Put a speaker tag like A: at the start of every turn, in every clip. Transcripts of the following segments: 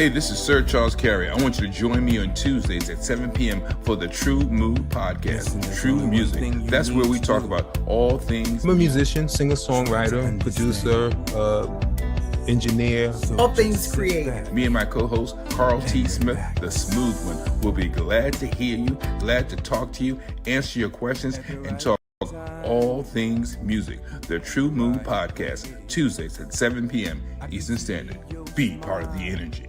A: Hey, this is Sir Charles Carey. I want you to join me on Tuesdays at 7 p.m. for the Tru-Mu Podcast. True Music. That's where we talk about all things.
B: I'm a musician, singer-songwriter, producer, engineer.
C: All things creative.
A: Me and my co-host, Carl T. Smith, the smooth one, will be glad to hear you, glad to talk to you, answer your questions, and talk all things music. The Tru-Mu Podcast, Tuesdays at 7 p.m. Eastern Standard. Be part of the energy.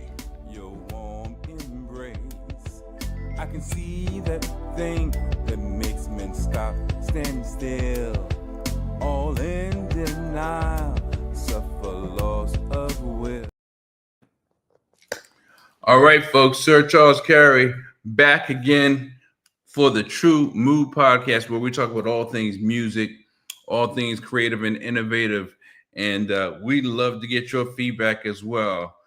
D: I can see that thing that makes men stop, stand still, all in denial, suffer loss of will.
A: All right, folks, Sir Charles Carey back again for the Tru-Mu Podcast, where we talk about all things music, all things creative and innovative, and we love to get your feedback as well.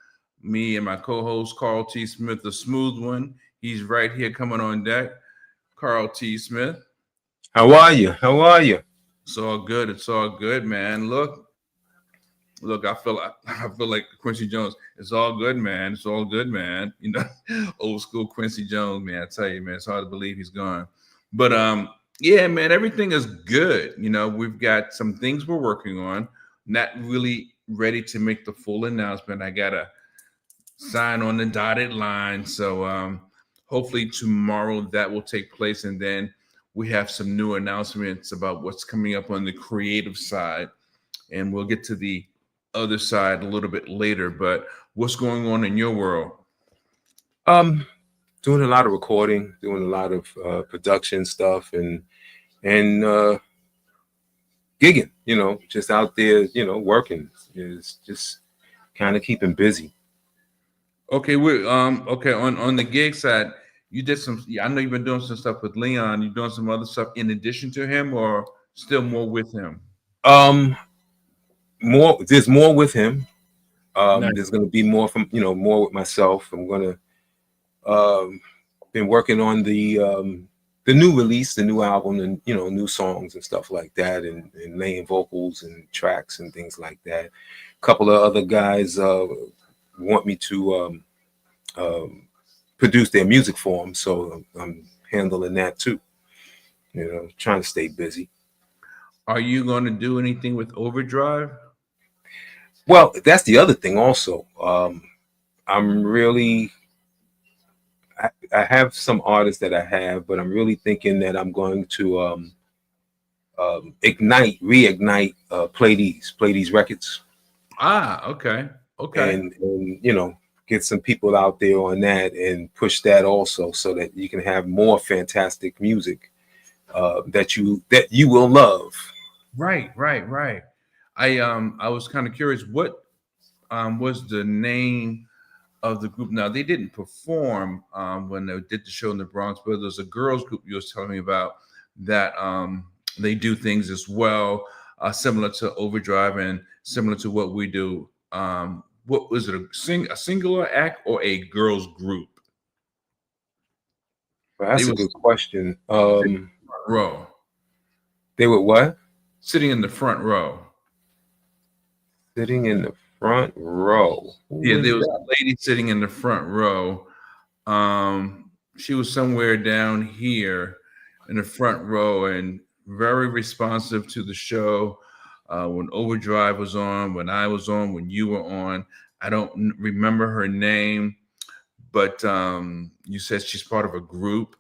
A: Me and my co-host, Carl T. Smith, the smooth one. He's right here coming on deck. Carl T. Smith.
B: How are you? How are you?
A: It's all good. It's all good, man. Look. I feel like Quincy Jones. It's all good, man. It's all good, man. You know, old school Quincy Jones, man. I tell you, man, it's hard to believe he's gone. But yeah, man, everything is good. You know, we've got some things we're working on. Not really ready to make the full announcement. I gotta sign on the dotted line. So hopefully tomorrow that will take place, and then we have some new announcements about what's coming up on the creative side, and we'll get to the other side a little bit later. But what's going on in your world?
B: Doing a lot of recording, doing a lot of production stuff, and gigging. You know, just out there, you know, working. Is just kind of keeping busy.
A: Okay, we're okay on the gig side. You did some. Yeah, I know you've been doing some stuff with Leon. You doing some other stuff in addition to him, or still more with him?
B: There's more with him.
A: Nice.
B: There's going to be more more with myself. I'm going to been working on the new release, the new album, and new songs and stuff like that, and laying vocals and tracks and things like that. A couple of other guys want me to produce their music for them, so I'm handling that too. You know, trying to stay busy.
A: Are you going to do anything with Overdrive?
B: Well, that's the other thing also. I'm really, I have some artists that I have, but I'm really thinking that I'm going to reignite Play These records.
A: Ah, okay.
B: And get some people out there on that and push that also, so that you can have more fantastic music that you will love.
A: Right. I was kind of curious, what was the name of the group? Now, they didn't perform when they did the show in the Bronx, but there's a girls group you was telling me about that they do things as well, similar to Overdrive and similar to what we do. What was it, a singular act or a girls group?
B: Well, that's a good question.
A: Row.
B: They were what?
A: Sitting in the front row.
B: Sitting in the front row.
A: Yeah, there was a lady sitting in the front row. She was somewhere down here in the front row and very responsive to the show. When Overdrive was on, when I was on, when you were on. I don't remember her name, but you said she's part of a group.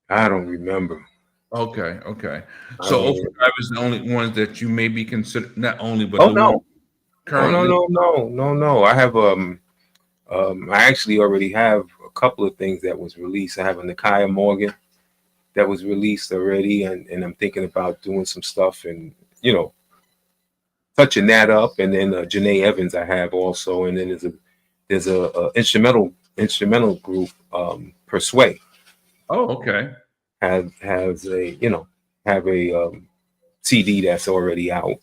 B: I don't remember.
A: Okay. So Overdrive is the only ones that you may be considered, not only, but
B: no.
A: Currently?
B: No. I have I actually already have a couple of things that was released. I have a Nakia Morgan that was released already, and I'm thinking about doing some stuff and touching that up. And then Janae Evans I have also, and then there's a instrumental group, Persuade.
A: Oh, okay.
B: Has have a CD that's already out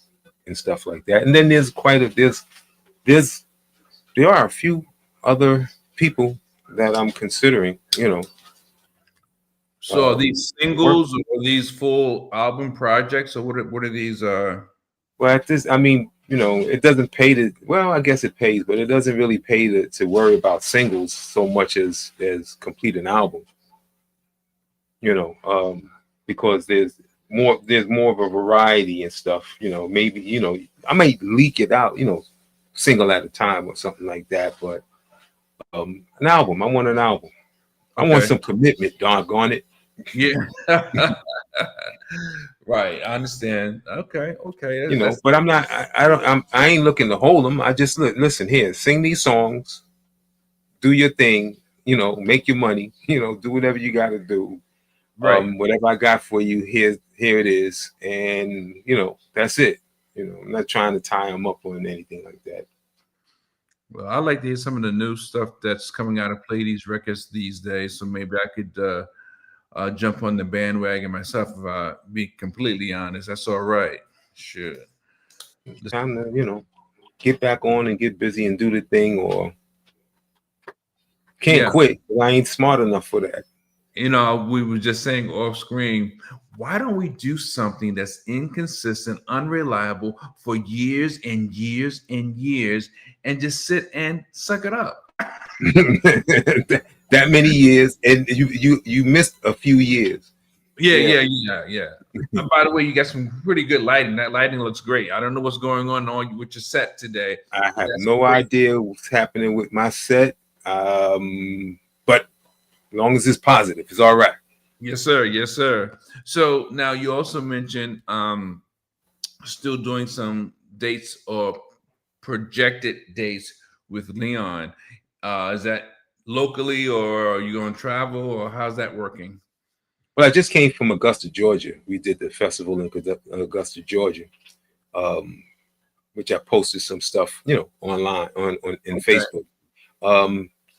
B: and stuff like that. And then there are a few other people that I'm considering,
A: So are these singles or are these full album projects, or what are these?
B: Well, you know, it doesn't pay to, well, I guess it pays, but it doesn't really pay to worry about singles so much as complete an album, you know, because there's more of a variety and stuff, you know, maybe, you know, I might leak it out, you know, single at a time or something like that, but an album, I want an album. I want some commitment, doggone it.
A: Yeah. Right. I understand. Okay.
B: You know, but I'm not. I ain't looking to hold them. I just listen here. Sing these songs. Do your thing. You know, make your money. You know, do whatever you got to do.
A: Right.
B: Whatever I got for you, here it is, and you know, that's it. You know, I'm not trying to tie them up on anything like that.
A: Well, I like to hear some of the new stuff that's coming out of Play These records these days. So maybe I could jump on the bandwagon myself. If I be completely honest, that's all right. Sure.
B: It's time to, you know, get back on and get busy and do the thing, or can't quit. I ain't smart enough for that.
A: You know, we were just saying off screen, why don't we do something that's inconsistent, unreliable for years and years and years, and just sit and suck it up?
B: That many years, and you missed a few years.
A: Yeah. And by the way, you got some pretty good lighting. That lighting looks great. I don't know what's going on with your set today.
B: I have no idea what's happening with my set, but as long as it's positive, it's all right.
A: Yes, sir. Yes, sir. So now you also mentioned still doing some dates or projected dates with Leon. Is that locally, or are you going to travel, or how's that working?
B: Well, I just came from Augusta, Georgia. We did the festival in Augusta, Georgia, which I posted some stuff, you know, online in Facebook.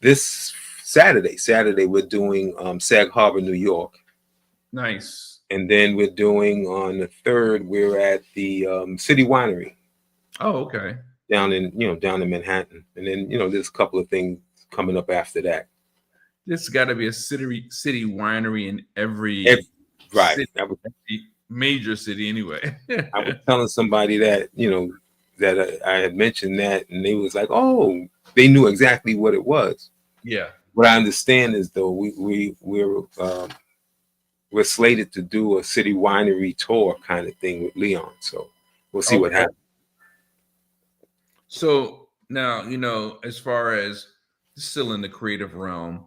B: This Saturday we're doing Sag Harbor, New York.
A: Nice.
B: And then we're doing on the 3rd, we're at the City Winery.
A: Oh, okay.
B: Down in Manhattan. And then, you know, there's a couple of things coming up after that.
A: There's got to be a city winery in every
B: right
A: city, major city anyway.
B: I was telling somebody that, you know, that I had mentioned that, and they was like, oh, they knew exactly what it was.
A: Yeah.
B: What I understand is, though, we're slated to do a city winery tour kind of thing with Leon. So we'll see what happens.
A: So now, you know, as far as still in the creative realm,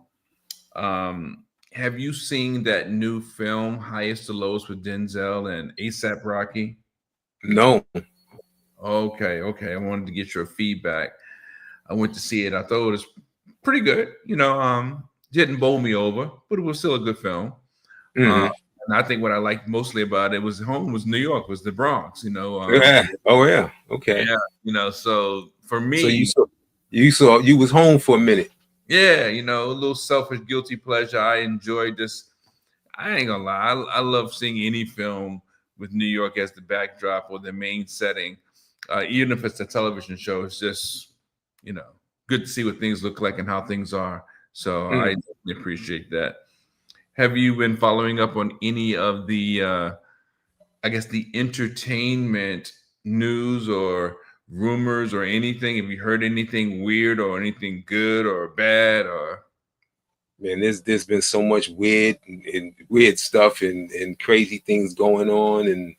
A: have you seen that new film, Highest to Lowest, with Denzel and A$AP Rocky?
B: No.
A: Okay. I wanted to get your feedback. I went to see it. I thought it was pretty good. You know, didn't bowl me over, but it was still a good film.
B: Mm-hmm.
A: And I think what I liked mostly about it was New York, was the Bronx. You know.
B: Oh yeah. Okay.
A: Yeah. You know, so for me,
B: so you was home for a minute.
A: Yeah, you know, a little selfish, guilty pleasure. I enjoyed this. I ain't gonna lie. I love seeing any film with New York as the backdrop or the main setting, even if it's a television show. It's just, you know, good to see what things look like and how things are. So I definitely appreciate that. Have you been following up on any of the, I guess, the entertainment news or rumors or anything? Have you heard anything weird or anything good or bad? Or
B: man, there's been so much weird stuff and crazy things going on, and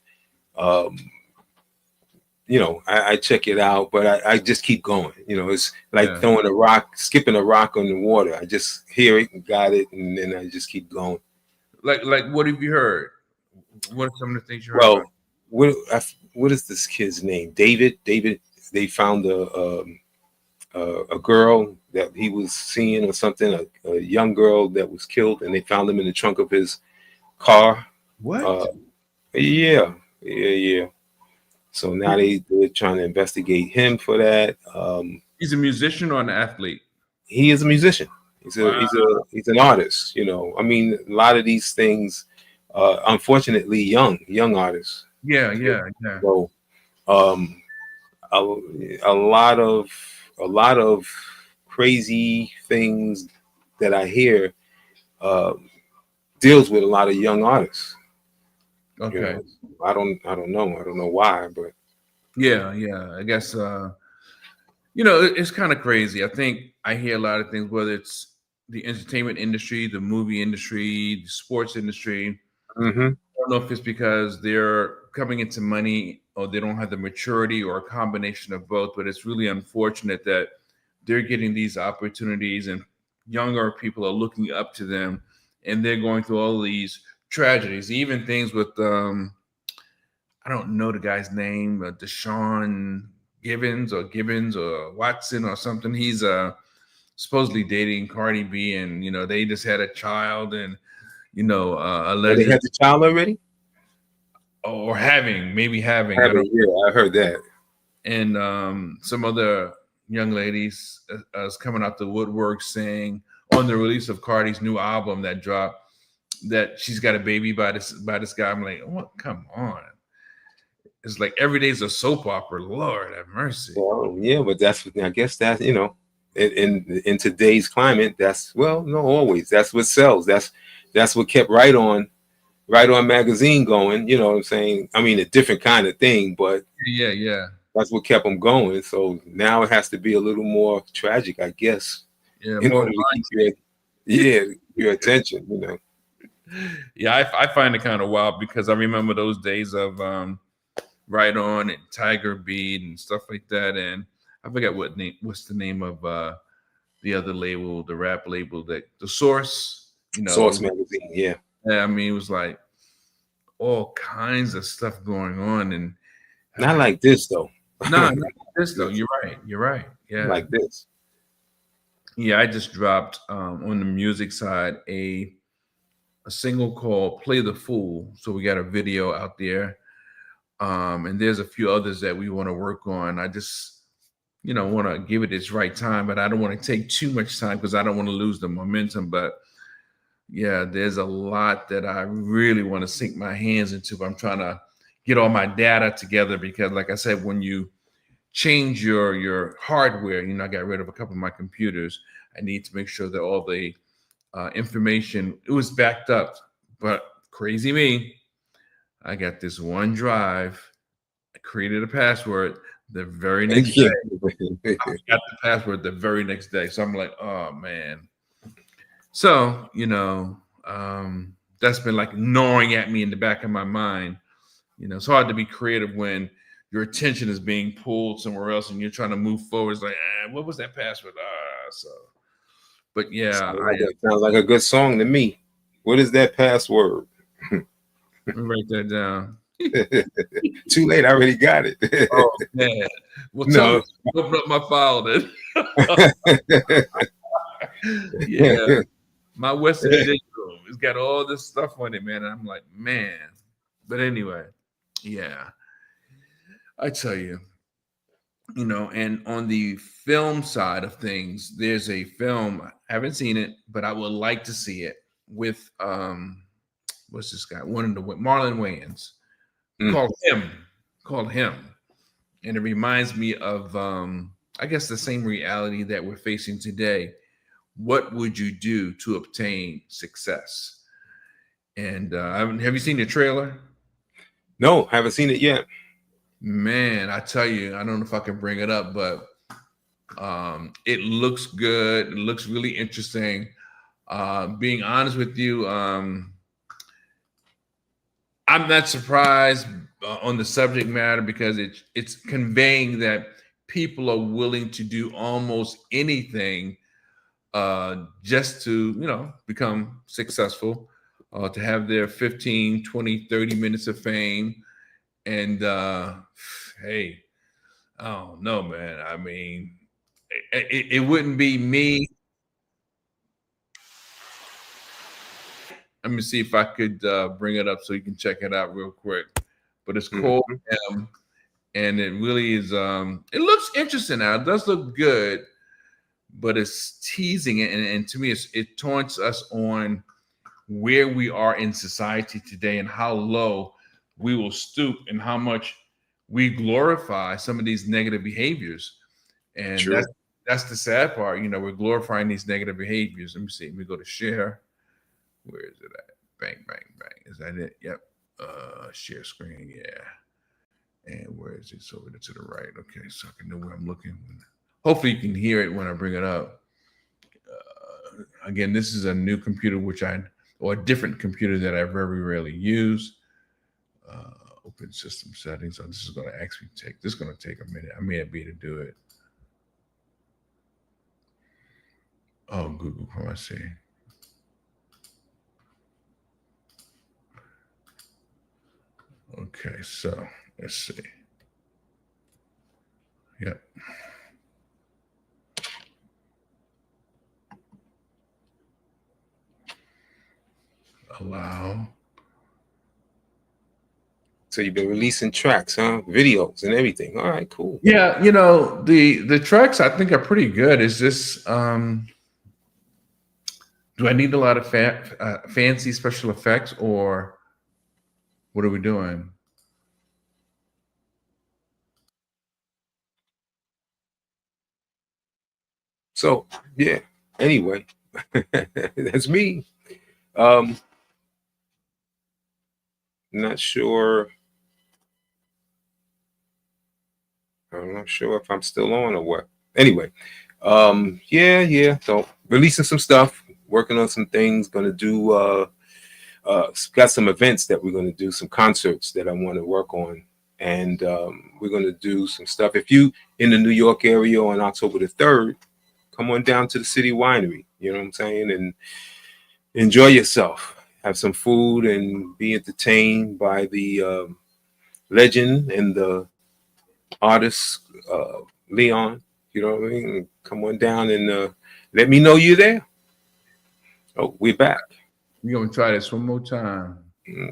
B: you know, I check it out, but I just keep going. You know, it's like skipping a rock on the water. I just hear it and got it, and then I just keep going.
A: Like what have you heard? What are some of the things you heard?
B: Well, what is this kid's name? David. They found a girl that he was seeing or something, a young girl that was killed, and they found him in the trunk of his car.
A: What?
B: Yeah. So now they're trying to investigate him for that.
A: He's a musician or an athlete?
B: He is a musician. He's an artist. You know, I mean, a lot of these things, unfortunately, young artists.
A: Yeah.
B: So, a lot of crazy things that I hear deals with a lot of young artists.
A: Okay.
B: You know, I don't know why, but
A: Yeah. I guess it's kind of crazy. I think I hear a lot of things, whether it's the entertainment industry, the movie industry, the sports industry.
B: Mm-hmm.
A: I don't know if it's because they're coming into money or they don't have the maturity or a combination of both, but it's really unfortunate that they're getting these opportunities and younger people are looking up to them and they're going through all these tragedies, even things with I don't know the guy's name, Deshaun Gibbons or Watson or something. He's supposedly dating Cardi B, and they just had a child, and
B: They
A: alleged
B: had the child already.
A: or maybe having. I don't.
B: Yeah, I heard that.
A: And some other young ladies is coming out the woodwork saying on the release of Cardi's new album that dropped that she's got a baby by this guy. I'm like, oh, come on. It's like every day's a soap opera. Lord have mercy.
B: Well, yeah, but I guess that in today's climate, always that's what sells. That's what kept Right On magazine going. You know what I'm saying? I mean, a different kind of thing, but
A: yeah.
B: That's what kept them going. So now it has to be a little more tragic, I guess.
A: Yeah,
B: in order to keep your attention.
A: Yeah, I find it kind of wild because I remember those days of Right On and Tiger Beat and stuff like that, and I forget what's the name of the other label, the rap label, that the Source,
B: Source magazine, yeah.
A: I mean, it was like all kinds of stuff going on, and
B: not like this though.
A: No, not like this though. You're right. Yeah,
B: like this.
A: Yeah, I just dropped on the music side a single called "Play the Fool," so we got a video out there. And there's a few others that we want to work on. I just, want to give it its right time, but I don't want to take too much time because I don't want to lose the momentum. But yeah, there's a lot that I really want to sink my hands into. But I'm trying to get all my data together because, like I said, when you change your hardware, I got rid of a couple of my computers. I need to make sure that all the information, it was backed up. But crazy me, I got this one drive. I created a password the very next day. I got the password the very next day. So I'm like, oh man. So, that's been like gnawing at me in the back of my mind. It's hard to be creative when your attention is being pulled somewhere else and you're trying to move forward. It's like, what was that password? But yeah.
B: Sounds like a good song to me. What is that password?
A: Let me write that down.
B: Too late. I already got it.
A: Oh man. Well, no. Open up my file then. Yeah. My Western Digital. It's got all this stuff on it, man. And I'm like, man. But anyway, yeah. I tell you, and on the film side of things, there's a film. I haven't seen it, but I would like to see it with what's this guy? Marlon Wayans. Called Him. And it reminds me of I guess the same reality that we're facing today. What would you do to obtain success? And have you seen the trailer?
B: No, haven't seen it yet.
A: Man, I tell you, I don't know if I can bring it up, but it looks good. It looks really interesting. Being honest with you, I'm not surprised on the subject matter because it's conveying that people are willing to do almost anything just to, become successful, to have their 15, 20, 30 minutes of fame. And hey, I don't know, man. I mean, it wouldn't be me. Let me see if I could bring it up so you can check it out real quick. But it's called Him, and it really is. It looks interesting now. It does look good, but it's teasing it, and to me, it taunts us on where we are in society today and how low we will stoop and how much we glorify some of these negative behaviors. And that's the sad part. We're glorifying these negative behaviors. Let me see. We go to share. Where is it at? Bang, bang, bang. Is that it? Yep. Share screen. Yeah. And where is it? It's over to the right. Okay, so I can know where I'm looking. Hopefully you can hear it when I bring it up. Again, this is a new computer, or a different computer that I very rarely use. Open system settings. So this is going to actually take a minute. I may not be able to do it. Oh, Google Chrome, I see. Okay, so let's see. Yep. Allow.
B: So you've been releasing tracks, huh? Videos and everything. All right, cool.
A: Yeah, the tracks I think are pretty good. Is this do I need a lot of fancy special effects, or what are we doing?
B: So yeah. Anyway, that's me. Not sure. I'm not sure if I'm still on or what. Anyway, yeah. So releasing some stuff, working on some things. Gonna do got some events that we're gonna do, some concerts that I want to work on, and we're gonna do some stuff. If you in the New York area on October the 3rd, come on down to the City Winery. You know what I'm saying, and enjoy yourself. Have some food and be entertained by the legend and the artist Leon. You know what I mean? Come on down and let me know you're there. Oh, we're back.
A: We're gonna try this one more time.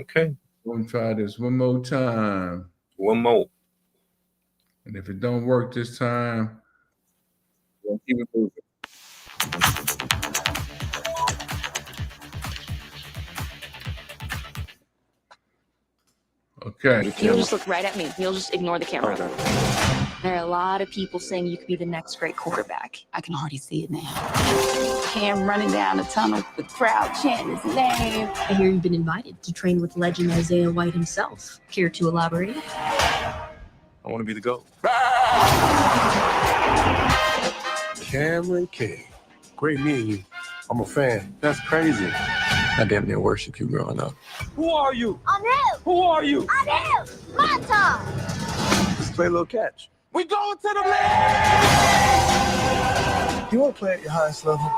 B: Okay.
A: We're gonna try this one more time.
B: One more.
A: And if it don't work this time, we'll keep it moving. Okay.
C: You'll just look right at me. You'll just ignore the camera. There are a lot of people saying you could be the next great quarterback. I can already see it now. Cam running down the tunnel, the crowd chanting his name.
E: I hear you've been invited to train with legend Isaiah White himself. Care to elaborate?
F: I want to be the GOAT. Cameron King. Great meeting you. I'm a fan. That's crazy. I damn near worship you growing up. Who are you?
G: I'm him.
F: Who are you?
G: I'm him. My time.
F: Let's play a little catch. We going to the league! You want to play at your highest level?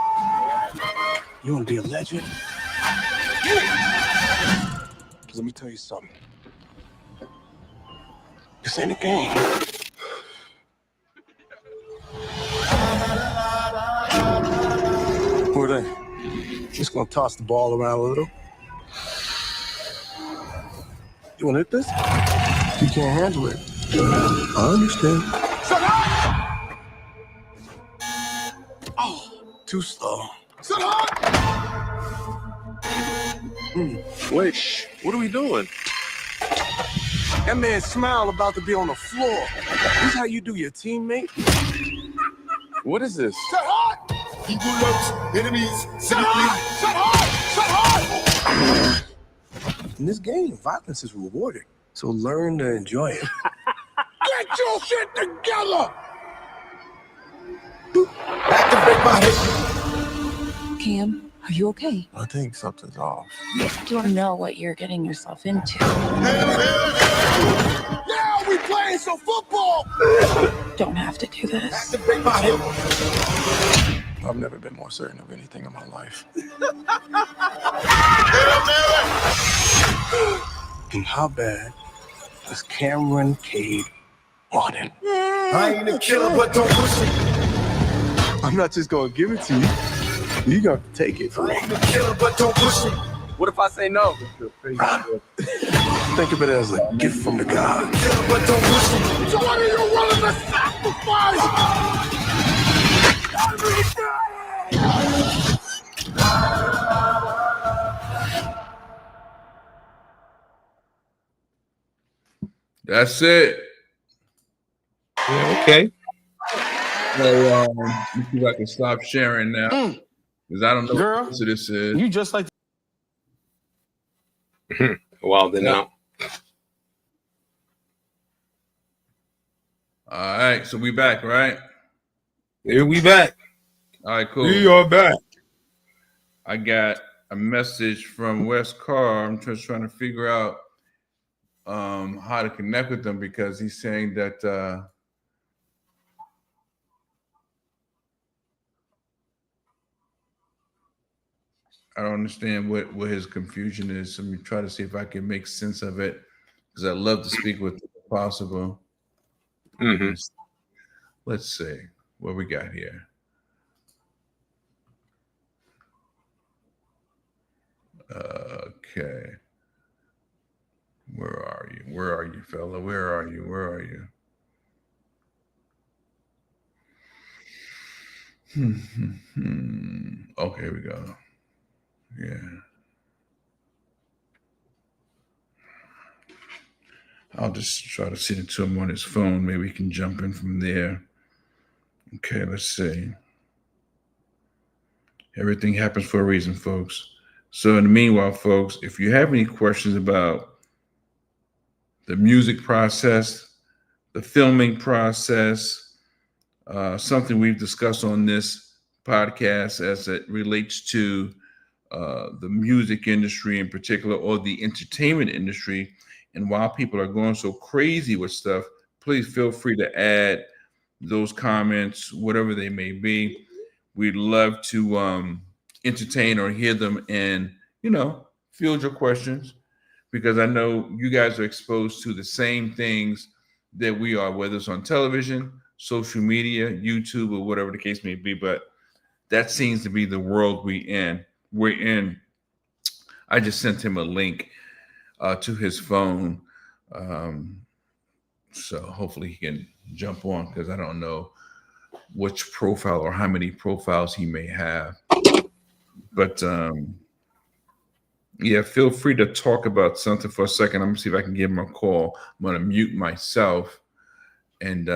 F: You want to be a legend? Let me tell you something. This ain't a game. Who are they? Just gonna toss the ball around a little. You wanna hit this? You can't handle it. I understand. Shut up! Oh, too slow. Shut up! Wait, what are we doing? That man's smile about to be on the floor. This is how you do your teammate? What is this? Shut up! People loves enemies. Shut up! Shut up! Shut up! In this game, violence is rewarding. So learn to enjoy it. Get your shit together! Activate my head.
C: Cam, are you okay?
F: I think something's off.
C: You don't know what you're getting yourself into.
F: Now we playing some football!
C: Don't have to do this.
F: Activate my head. I've never been more certain of anything in my life. And how bad does Cameron Cade want it? I ain't a killer, but don't push it. I'm not just gonna give it to you. You got to take it. I ain't a killer, but don't push it. What if I say no? Think of it as a gift from the God. Killer, but don't push it. So what are you willing to sacrifice?
A: That's it.
B: Yeah, okay.
A: So let me see if I can stop sharing now, because I don't know
F: Girl,
A: what this is.
F: You just like
B: Well, then now.
A: All right, so we back, right?
B: Here we back.
A: All right, cool.
B: We are back.
A: I got a message from WES CARR. I'm just trying to figure out how to connect with them because he's saying that I don't understand what his confusion is. So I'm gonna try to see if I can make sense of it because I'd love to speak with him if possible.
B: Mm-hmm.
A: Let's see what we got here. Okay. Where are you? Where are you, fella? Where are you? Where are you? Okay, here we go. Yeah. I'll just try to send it to him on his phone. Maybe he can jump in from there. Okay, let's see. Everything happens for a reason, folks. So in the meanwhile, folks, if you have any questions about the music process, the filming process, something we've discussed on this podcast as it relates to the music industry in particular, or the entertainment industry, and while people are going so crazy with stuff, please feel free to add those comments, whatever they may be. We'd love to entertain or hear them and, field your questions, because I know you guys are exposed to the same things that we are, whether it's on television, social media, YouTube, or whatever the case may be. But that seems to be the world we're in. I just sent him a link to his phone. So hopefully he can jump on, because I don't know which profile or how many profiles he may have. But yeah, feel free to talk about something for a second. I'm going to see if I can give him a call. I'm going to mute myself and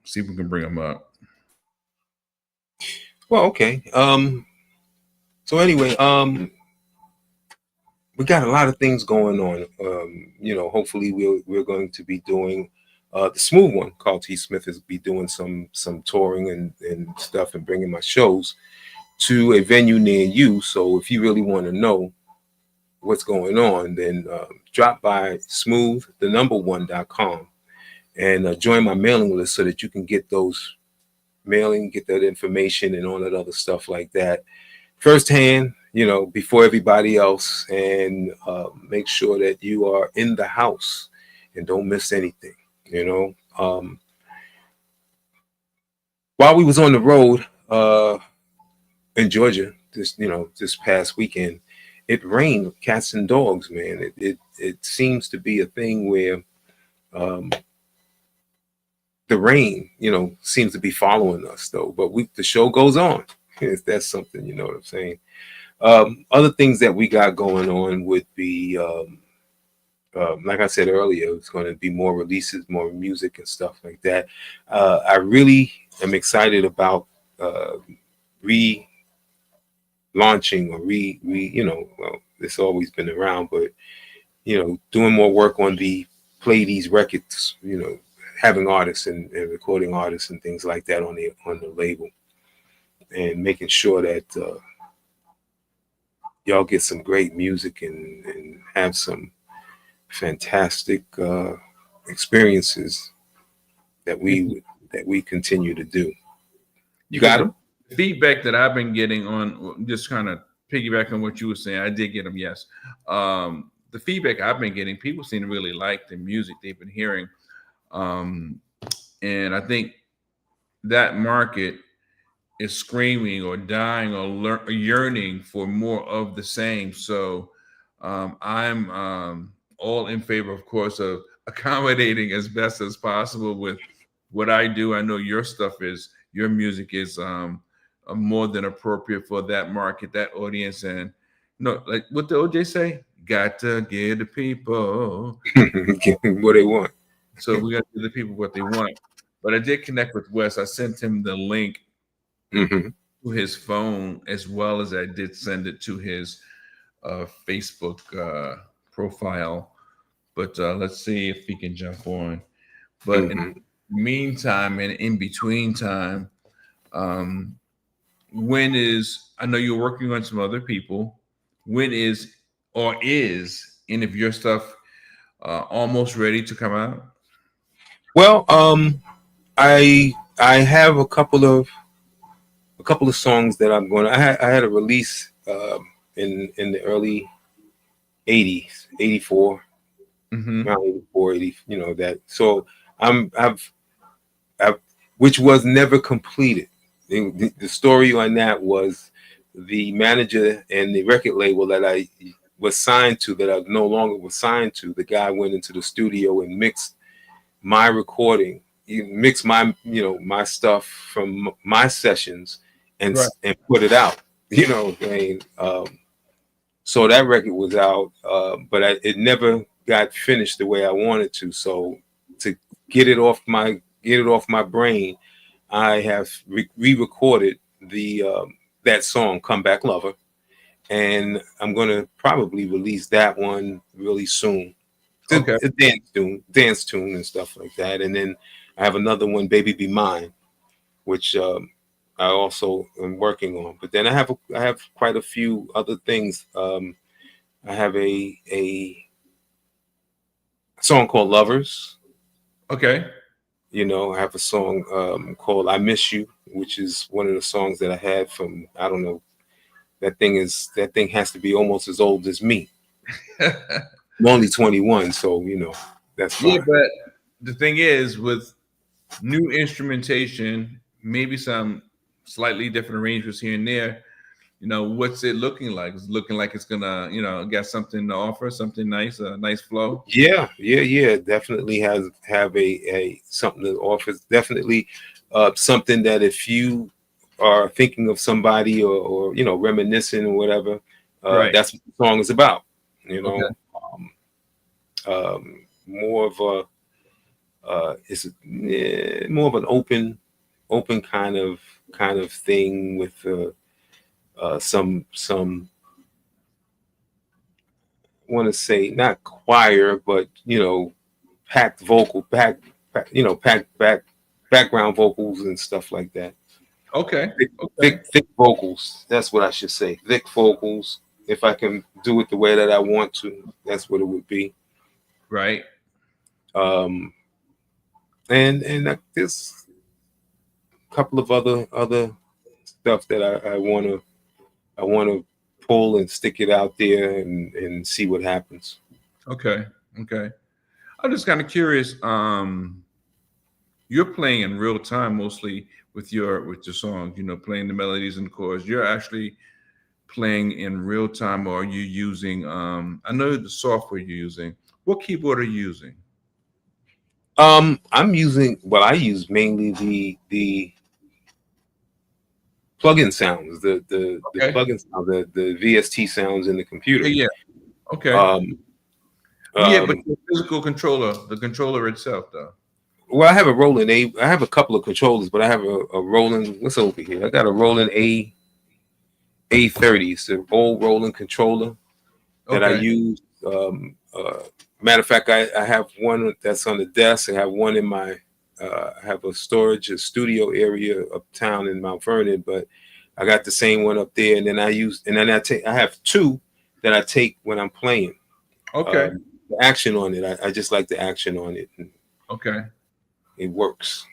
A: see if we can bring him up.
B: Well, okay. So anyway, we got a lot of things going on. Hopefully we're going to be doing the smooth one. Carl T. Smith is be doing some touring and stuff and bringing my shows to a venue near you. So if you really want to know what's going on, then drop by smooth1.com and join my mailing list so that you can get those mailing, get that information and all that other stuff like that firsthand, before everybody else, and make sure that you are in the house and don't miss anything. While we was on the road in Georgia this past weekend, it rained cats and dogs, man. It seems to be a thing where the rain, seems to be following us though. But the show goes on. That's something, you know what I'm saying? Other things that we got going on would be, like I said earlier, it's going to be more releases, more music and stuff like that. I really am excited about relaunching or it's always been around, but doing more work on the play these records, having artists and recording artists and things like that on the label, and making sure that y'all get some great music and have some fantastic experiences that we continue to do. You got them?
A: Feedback that I've been getting on, just kind of piggyback on what you were saying, I did get them, yes. The feedback I've been getting, people seem to really like the music they've been hearing. And I think that market is screaming or dying or yearning for more of the same. So I'm all in favor, of course, of accommodating as best as possible with what I do. I know your music is more than appropriate for that market, that audience. And like what the OJ say, got to give the people
B: what they want.
A: So we got to give the people what they want. But I did connect with Wes. I sent him the link to his phone, as well as I did send it to his Facebook profile. But let's see if he can jump on. But in the meantime and in between time, when is, I know you're working on some other people, when is any of your stuff almost ready to come out?
B: Well, I have a couple of songs that I'm going to. I had a release in the early 80s, 84, around 84, 80, that. So I've which was never completed. The story on that was the manager and the record label that I was signed to, that I no longer was signed to. The guy went into the studio and mixed my recording. He mixed my my stuff from my sessions and put it out. So that record was out, but it never got finished the way I wanted to. So to get it off my brain, I have re-recorded that song, "Come Back Lover," and I'm gonna probably release that one really soon.
A: Okay.
B: A dance tune and stuff like that. And then I have another one, "Baby Be Mine," which I also am working on. But then I have quite a few other things. I have a song called "Lovers."
A: Okay.
B: I have a song called "I Miss You," which is one of the songs that I had from, I don't know, that thing has to be almost as old as me. I'm only 21, so that's fine.
A: Yeah, but the thing is, with new instrumentation, maybe some slightly different arrangements here and there, what's it looking like? It's looking like it's gonna, got something to offer, something nice, a nice flow.
B: Yeah. Definitely have a something to offer. Definitely something that if you are thinking of somebody or reminiscing or whatever, that's what the song is about.
A: Okay.
B: More of it's more of an open kind of thing with some I want to say not choir, but packed background vocals and stuff like that.
A: Okay.
B: Thick vocals. That's what I should say. Thick vocals. If I can do it the way that I want to, that's what it would be.
A: Right.
B: And there's a couple of other stuff that I want to pull and stick it out there and see what happens.
A: Okay. I'm just kind of curious. You're playing in real time mostly with your songs. Playing the melodies and the chords. You're actually playing in real time, or are you using? I know the software you're using. What keyboard are you using?
B: I use mainly the plug-in sounds, the plug-in sounds, the VST sounds in the computer.
A: Yeah. Okay. But the physical controller, the controller itself, though.
B: Well, I have a Roland I have a couple of controllers, but I have a Roland. What's over here? I got a Roland A30. It's an old Roland controller that I use. Matter of fact, I have one that's on the desk. I have one in my I have a studio area uptown in Mount Vernon, but I got the same one up there. And then I have two that I take when I'm playing.
A: Okay.
B: The action on it. I just like the action on it.
A: Okay.
B: It works.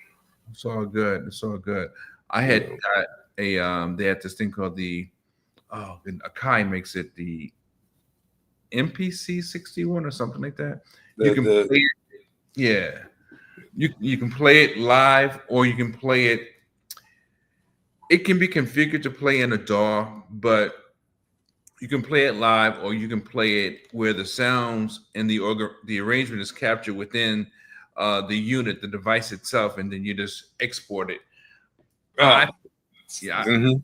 A: It's all good. I had got they had this thing called Akai makes it the MPC 61 or something like that. You can play it. Yeah. You can play it live, or you can play it. It can be configured to play in a DAW, but you can play it live, or you can play it where the sounds and the arrangement is captured within the unit, the device itself, and then you just export it. Yeah.
B: Mm-hmm.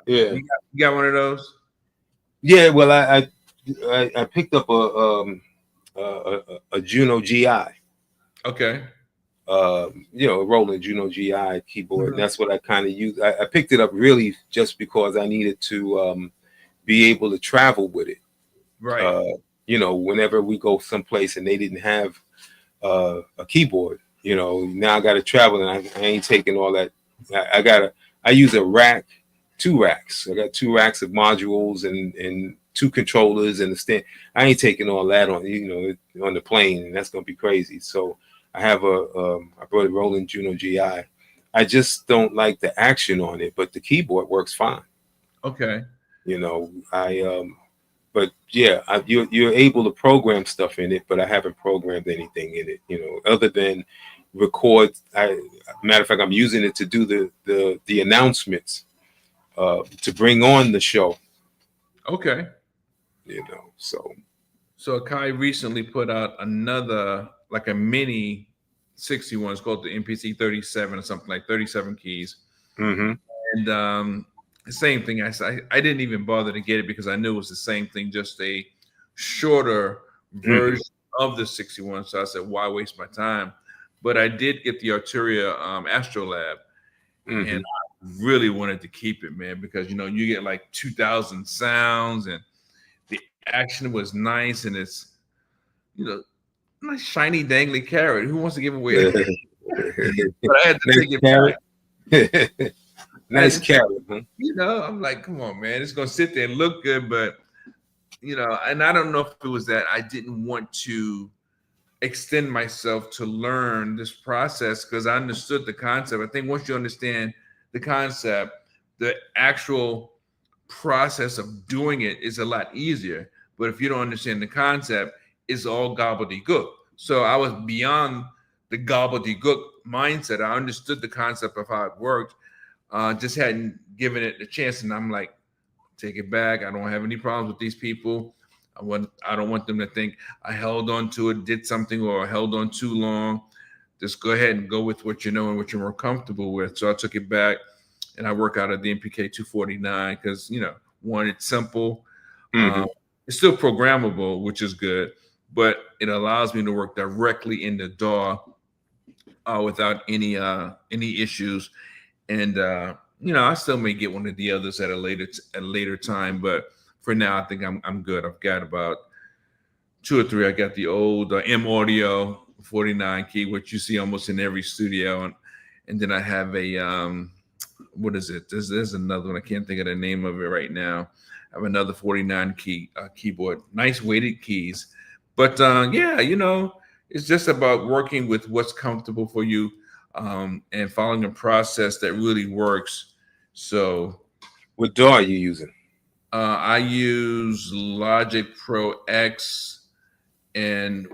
B: Yeah.
A: You got one of those?
B: Yeah. Well, I picked up a Juno GI.
A: Okay.
B: A Roland Juno GI keyboard. Mm-hmm. That's what I kind of use. I picked it up really just because I needed to be able to travel with it.
A: Right.
B: Whenever we go someplace and they didn't have a keyboard, you know, now I got to travel, and I ain't taking all that. I use a rack, 2 racks. I got 2 racks of modules and 2 controllers and the stand. I ain't taking all that on, you know, on the plane, and that's gonna be crazy. So I have I brought a Roland Juno GI. I just don't like the action on it, but the keyboard works fine.
A: Okay.
B: You know, but yeah, you're able to program stuff in it, but I haven't programmed anything in it, you know, other than record. Matter of fact, I'm using it to do the announcements, to bring on the show.
A: Okay.
B: You know,
A: so Kai recently put out another, like a mini 61. It's called the MPC 37 or something, like 37 keys.
B: Mm-hmm.
A: And same thing. I didn't even bother to get it because I knew it was the same thing, just a shorter version of the 61. So I said, why waste my time? But I did get the Arturia Astrolab, and I really wanted to keep it, man, because, you know, you get like 2,000 sounds, and the action was nice, and it's, you know, nice shiny dangly carrot. Who wants to give away? But I had to take it back.
B: Nice carrot, huh?
A: You know, I'm like, come on, man, it's gonna sit there and look good, but, you know, and I don't know if it was that I didn't want to extend myself to learn this process because I understood the concept. I think once you understand the concept, the actual process of doing it is a lot easier. But if you don't understand the concept, it's all gobbledygook. So I was beyond the gobbledygook mindset. I understood the concept of how it worked. Just hadn't given it a chance, and I'm like, take it back. I don't have any problems with these people. I don't want them to think I held on to it, did something, or held on too long. Just go ahead and go with what you know and what you're more comfortable with. So I took it back, and I work out of the MPK 249 because, you know, one, it's simple. It's still programmable, which is good, but it allows me to work directly in the DAW without any issues. And you know, I still may get one of the others at a later time, but for now, I think I'm good. I've got about 2 or 3. I got the old M Audio 49 key, which you see almost in every studio, and then I have a what is it? There's another one. I can't think of the name of it right now. I have another 49 key keyboard. Nice weighted keys, but yeah, you know, it's just about working with what's comfortable for you. And following a process that really works. So,
B: what DAW are you using?
A: I use Logic Pro X, and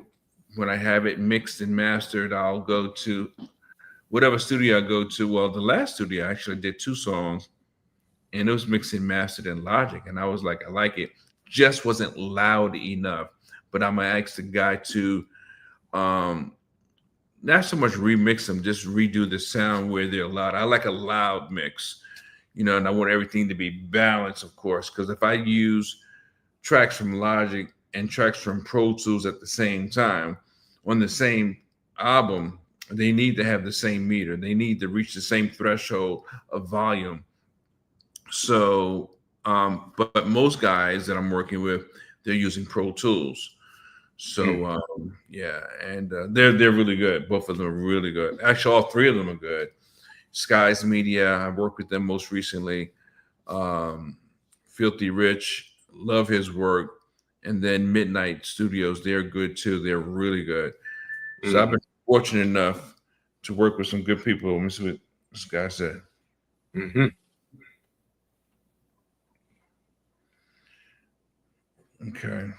A: when I have it mixed and mastered, I'll go to whatever studio I go to. Well, the last studio I actually did 2 songs, and it was mixed and mastered in Logic, and I was like, I like it. Just wasn't loud enough. But I'm gonna ask the guy to not so much remix them, just redo the sound where they're loud. I like a loud mix, you know, and I want everything to be balanced, of course, because if I use tracks from Logic and tracks from Pro Tools at the same time on the same album, they need to have the same meter. They need to reach the same threshold of volume. So, but most guys that I'm working with, they're using Pro Tools. So yeah, and they're really good. Both of them are really good. Actually, all 3 of them are good. Skies Media, I worked with them most recently. Filthy Rich, love his work. And then Midnight Studios, they're good too. They're really good. So I've been fortunate enough to work with some good people. Let me see what this guy said. Okay.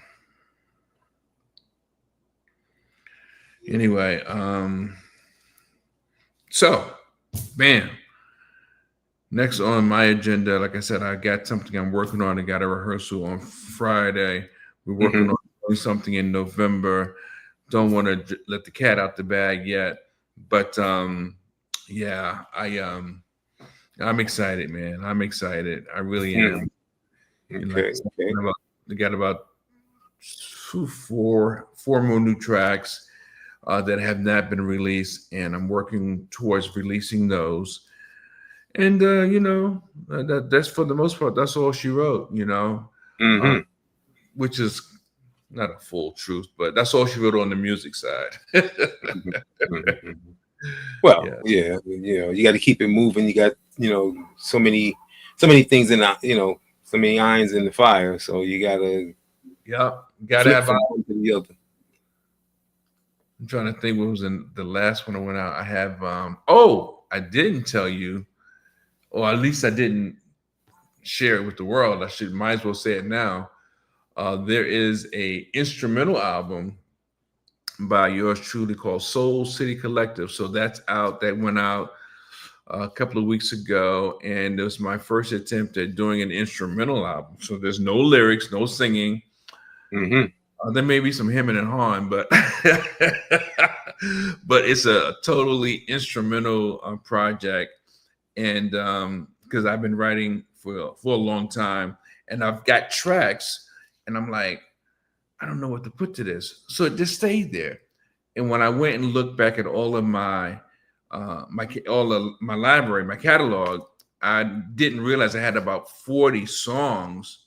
A: Anyway, so bam. Next on my agenda, like I said, I got something I'm working on. I got a rehearsal on Friday. We're working on doing something in November. Don't want to let the cat out the bag yet, but yeah, I'm excited, man. I'm excited. I really am.
B: Okay.
A: We got about 4 more new tracks that have not been released, and I'm working towards releasing those. And you know, that's for the most part, that's all she wrote, you know, which is not a full truth, but that's all she wrote on the music side.
B: Well,
A: Yeah.
B: yeah, you got to keep it moving. You got, so many things in the, so many irons in the fire. So you got to
A: Yep. Gotta
B: flip
A: have.
B: from one to the other.
A: I'm trying to think what was in the last one I went out. I have. I didn't tell you, or at least I didn't share it with the world. Might as well say it now. There is a instrumental album by yours truly called Soul City Collective. So that's out. That went out a couple of weeks ago, and it was my first attempt at doing an instrumental album. So there's no lyrics, no singing.
B: Mm-hmm.
A: There may be some hemming and hawing, but but it's a totally instrumental project. And because I've been writing for a long time, and I've got tracks, and I'm like, I don't know what to put to this, so it just stayed there. And when I went and looked back at all of my library, my catalog, I didn't realize I had about 40 songs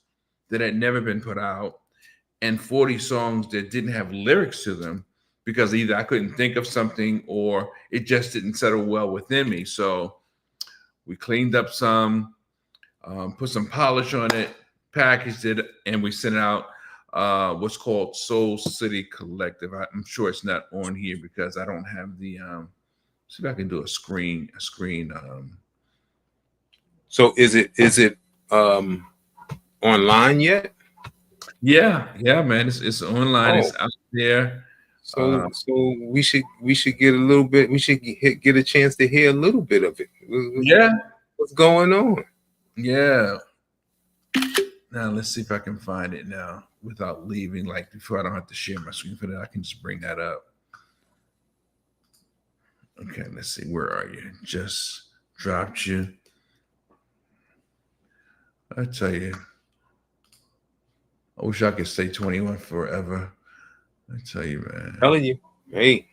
A: that had never been put out, and 40 songs that didn't have lyrics to them because either I couldn't think of something or it just didn't settle well within me. So we cleaned up some, put some polish on it, packaged it, and we sent it out. What's called Soul City Collective. I'm sure it's not on here because I don't have the. See if I can do a screen.
B: So is it online yet?
A: Yeah, man. It's online. It's out there.
B: So we should get a little bit. We should get a chance to hear a little bit of it.
A: Yeah.
B: What's going on?
A: Yeah. Now let's see if I can find it now without leaving. Like before, I don't have to share my screen for that. I can just bring that up. Okay, let's see. Where are you? Just dropped you. I tell you, I wish I could stay 21 forever. I tell you, man.
B: Telling you, hey,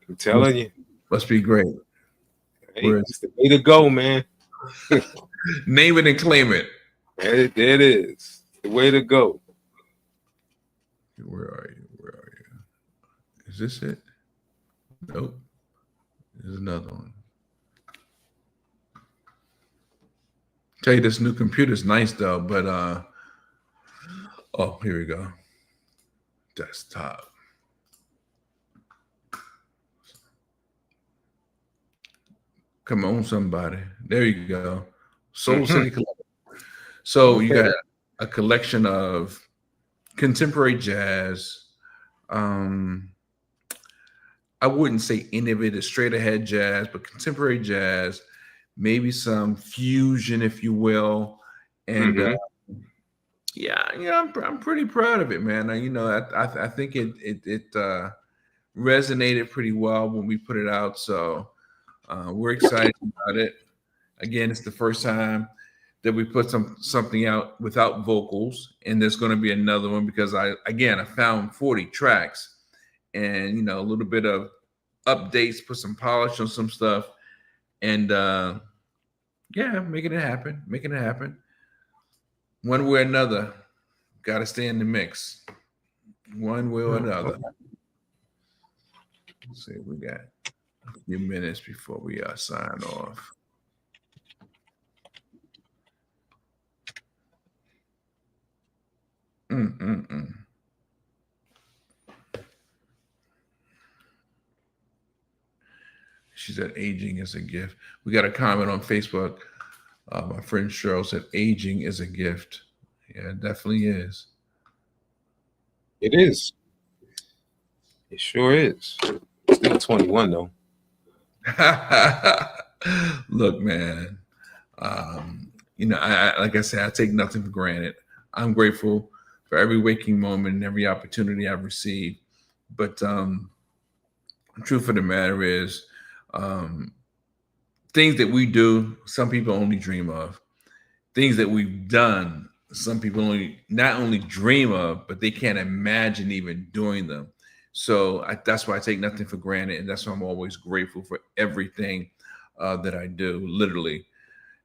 B: I'm telling you,
A: must be great.
B: Hey, it's the way to go, man.
A: Name it and claim it.
B: There it is. The way to go.
A: Where are you? Is this it? Nope. There's another one. Tell you this new computer's nice though, but oh, here we go. Desktop. Come on, somebody. There you go. Soul City Collective. So you got a collection of contemporary jazz. I wouldn't say any of it is straight ahead jazz, but contemporary jazz, maybe some fusion, if you will. And I'm pretty proud of it, man. I think it resonated pretty well when we put it out. So we're excited about it. Again, it's the first time that we put something out without vocals, and there's going to be another one because I found 40 tracks. And a little bit of updates, put some polish on some stuff, and making it happen. One way or another, got to stay in the mix. One way or another. Let's see, we got a few minutes before we sign off. She said aging is a gift. We got a comment on Facebook. My friend Cheryl said aging is a gift. Yeah, it definitely is.
B: It is. It sure is. Still 21 though.
A: Look, man. Like I said, I take nothing for granted. I'm grateful for every waking moment and every opportunity I've received. But the truth of the matter is, things that we do, some people only dream of. Things that we've done, some people not only dream of, but they can't imagine even doing them. So that's why I take nothing for granted, and that's why I'm always grateful for everything that I do. Literally,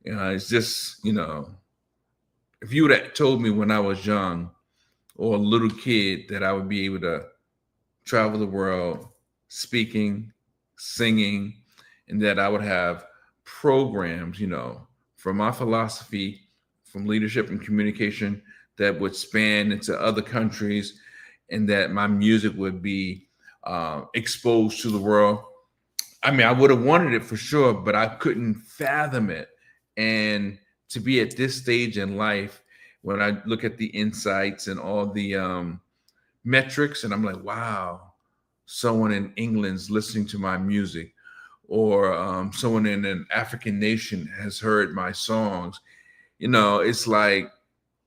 A: it's just if you would have told me when I was young or a little kid that I would be able to travel the world speaking, singing, and that I would have programs, from my philosophy, from leadership and communication that would span into other countries, and that my music would be exposed to the world. I mean, I would have wanted it for sure, but I couldn't fathom it. And to be at this stage in life, when I look at the insights and all the metrics, and I'm like, wow, someone in England's listening to my music, or someone in an African nation has heard my songs. It's like,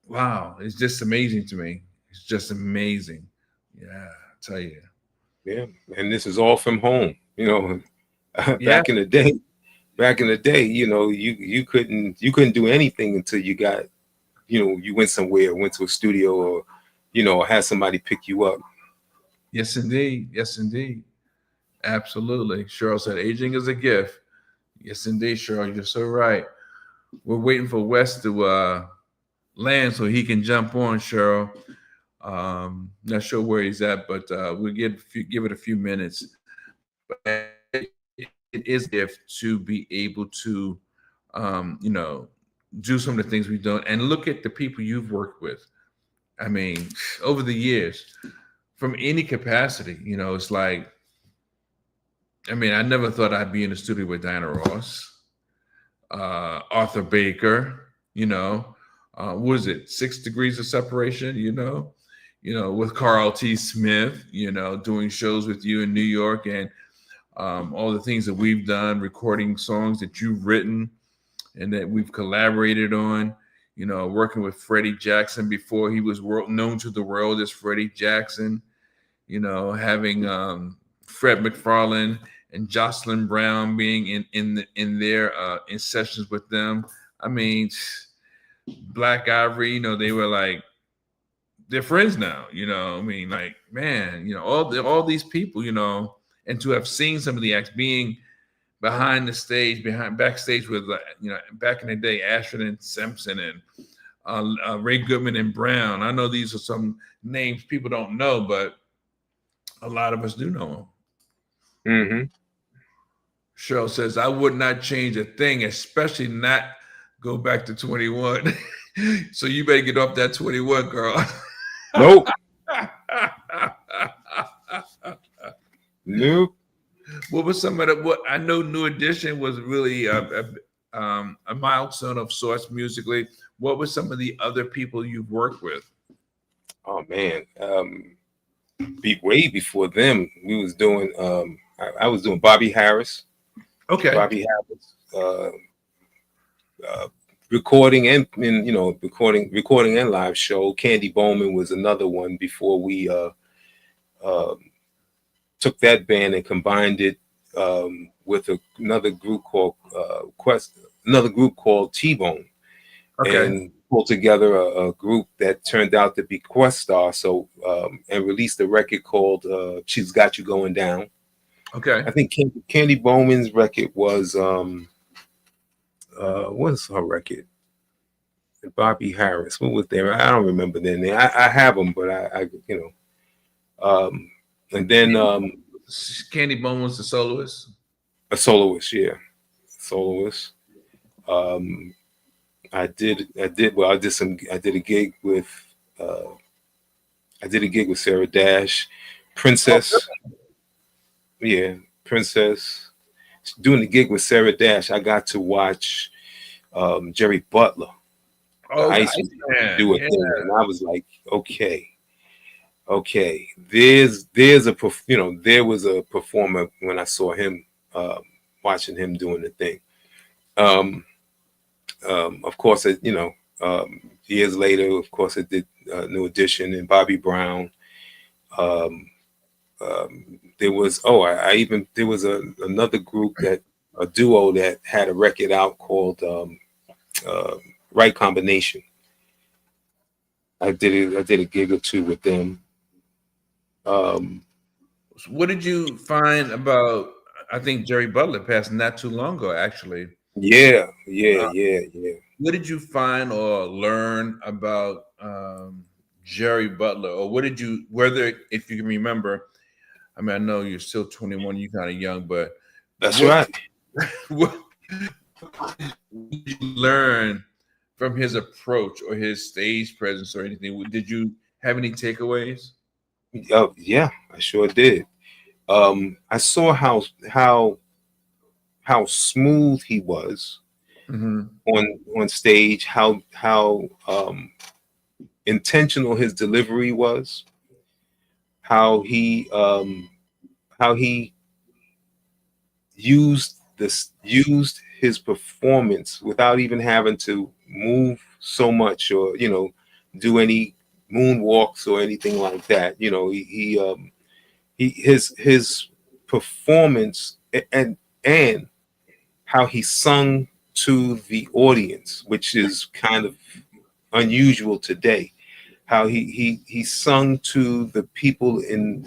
A: wow, it's just amazing to me. It's just amazing. Yeah, I tell you.
B: Yeah, and this is all from home.
A: Yeah.
B: Back in the day, you couldn't do anything until you got, you went somewhere, went to a studio, or had somebody pick you up.
A: Yes, indeed. Yes, indeed. Absolutely. Cheryl said, aging is a gift. Yes, indeed, Cheryl. You're so right. We're waiting for Wes to land so he can jump on, Cheryl. Not sure where he's at, but we'll give it a few minutes. But it is a gift to be able to, do some of the things we've done and look at the people you've worked with. I mean, over the years, from any capacity, it's like, I mean, I never thought I'd be in the studio with Diana Ross, Arthur Baker, what is it, 6 Degrees of Separation, with Carl T. Smith, doing shows with you in New York, and all the things that we've done, recording songs that you've written and that we've collaborated on, working with Freddie Jackson before he was known to the world as Freddie Jackson, having Fred MacFarlane and Jocelyn Brown being in their in sessions with them. I mean, Black Ivory, they were like, they're friends now, I mean, like, man, all these people, and to have seen some of the acts being behind the stage, backstage with, back in the day, Ashford and Simpson and Ray Goodman and Brown. I know these are some names people don't know, but a lot of us do know them.
B: Mm-hmm.
A: Cheryl says, I would not change a thing, especially not go back to 21. So you better get off that 21, girl.
B: Nope. Nope.
A: What was some of what I know? New Edition was really a milestone of sorts musically. What were some of the other people you've worked with?
B: Oh man, way before them, we was doing. I was doing Bobby Harris.
A: Okay.
B: Bobby Harris, recording and recording and live show. Candy Bowman was another one before we took that band and combined it with another group called T-Bone,
A: Okay.
B: and pulled together a group that turned out to be Questar. So and released a record called "She's Got You Going Down."
A: Okay.
B: I think Candy Bowman's record was what's her record? Bobby Harris. What was there? I don't remember their name. I have them, but I and then
A: Candy Bone was the soloist.
B: a soloist, yeah, soloist. I did a gig with Sarah Dash, Princess. Yeah, Princess. Doing the gig with Sarah Dash, I got to watch Jerry Butler.
A: Oh,
B: I used to do a thing, and I was like, okay, there's a there was a performer when I saw him, watching him doing the thing. Of course, years later, of course, I did New Edition and Bobby Brown. There was another group, a duo that had a record out called Right Combination. I did a gig or two with them.
A: What did you find about? I think Jerry Butler passed not too long ago, actually.
B: Yeah.
A: What did you find or learn about Jerry Butler, or what did you? Whether, if you can remember, I mean, I know you're still 21, you're kind of young, but
B: That's right.
A: what did you learn from his approach or his stage presence or anything? Did you have any takeaways?
B: Yeah, I sure did. I saw how smooth he was on stage, how intentional his delivery was, how he used his performance without even having to move so much or do any moonwalks or anything like that. His performance and how he sung to the audience, which is kind of unusual today. How he sung to the people in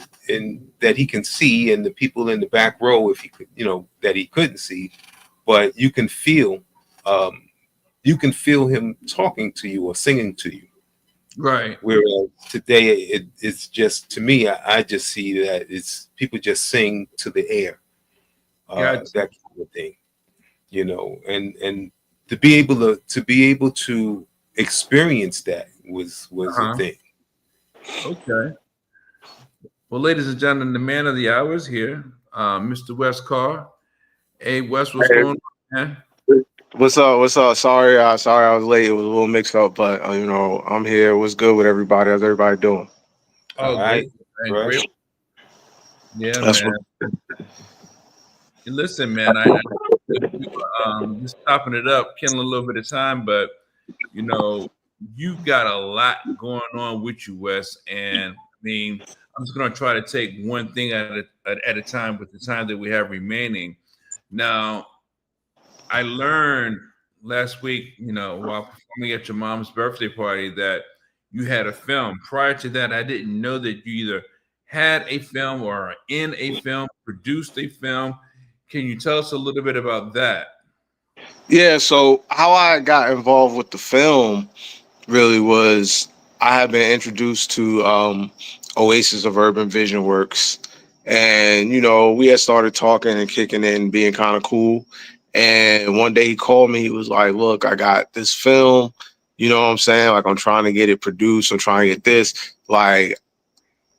B: that he can see and the people in the back row, if he could, that he couldn't see, but you can feel him talking to you or singing to you.
A: Right.
B: Whereas today it's just, to me, I just see that it's people just sing to the air, that kind of thing, and to be able to experience that was the thing.
A: Okay. Well, ladies and gentlemen, the man of the hour is here, Mr. WES CARR. Hey, Wes, what's going on, man?
H: What's up? Sorry I was late. It was a little mixed up, but I'm here. What's good with everybody? How's everybody doing?
A: Oh,
B: right.
A: Great. Yeah,
H: That's
A: man. Listen, man, I just chopping it up, killing a little bit of time, but you got a lot going on with you, Wes. And I mean, I'm just going to try to take one thing at a time with the time that we have remaining. Now, I learned last week, while performing at your mom's birthday party, that you had a film. Prior to that, I didn't know that you either had a film or are in a film, produced a film. Can you tell us a little bit about that?
H: Yeah, so how I got involved with the film really was I had been introduced to Oasis of Urban Vision Works. And, we had started talking and kicking in, being kind of cool. And one day he called me. He was like, look, I got this film. You know what I'm saying? Like, I'm trying to get it produced. I'm trying to get this. Like,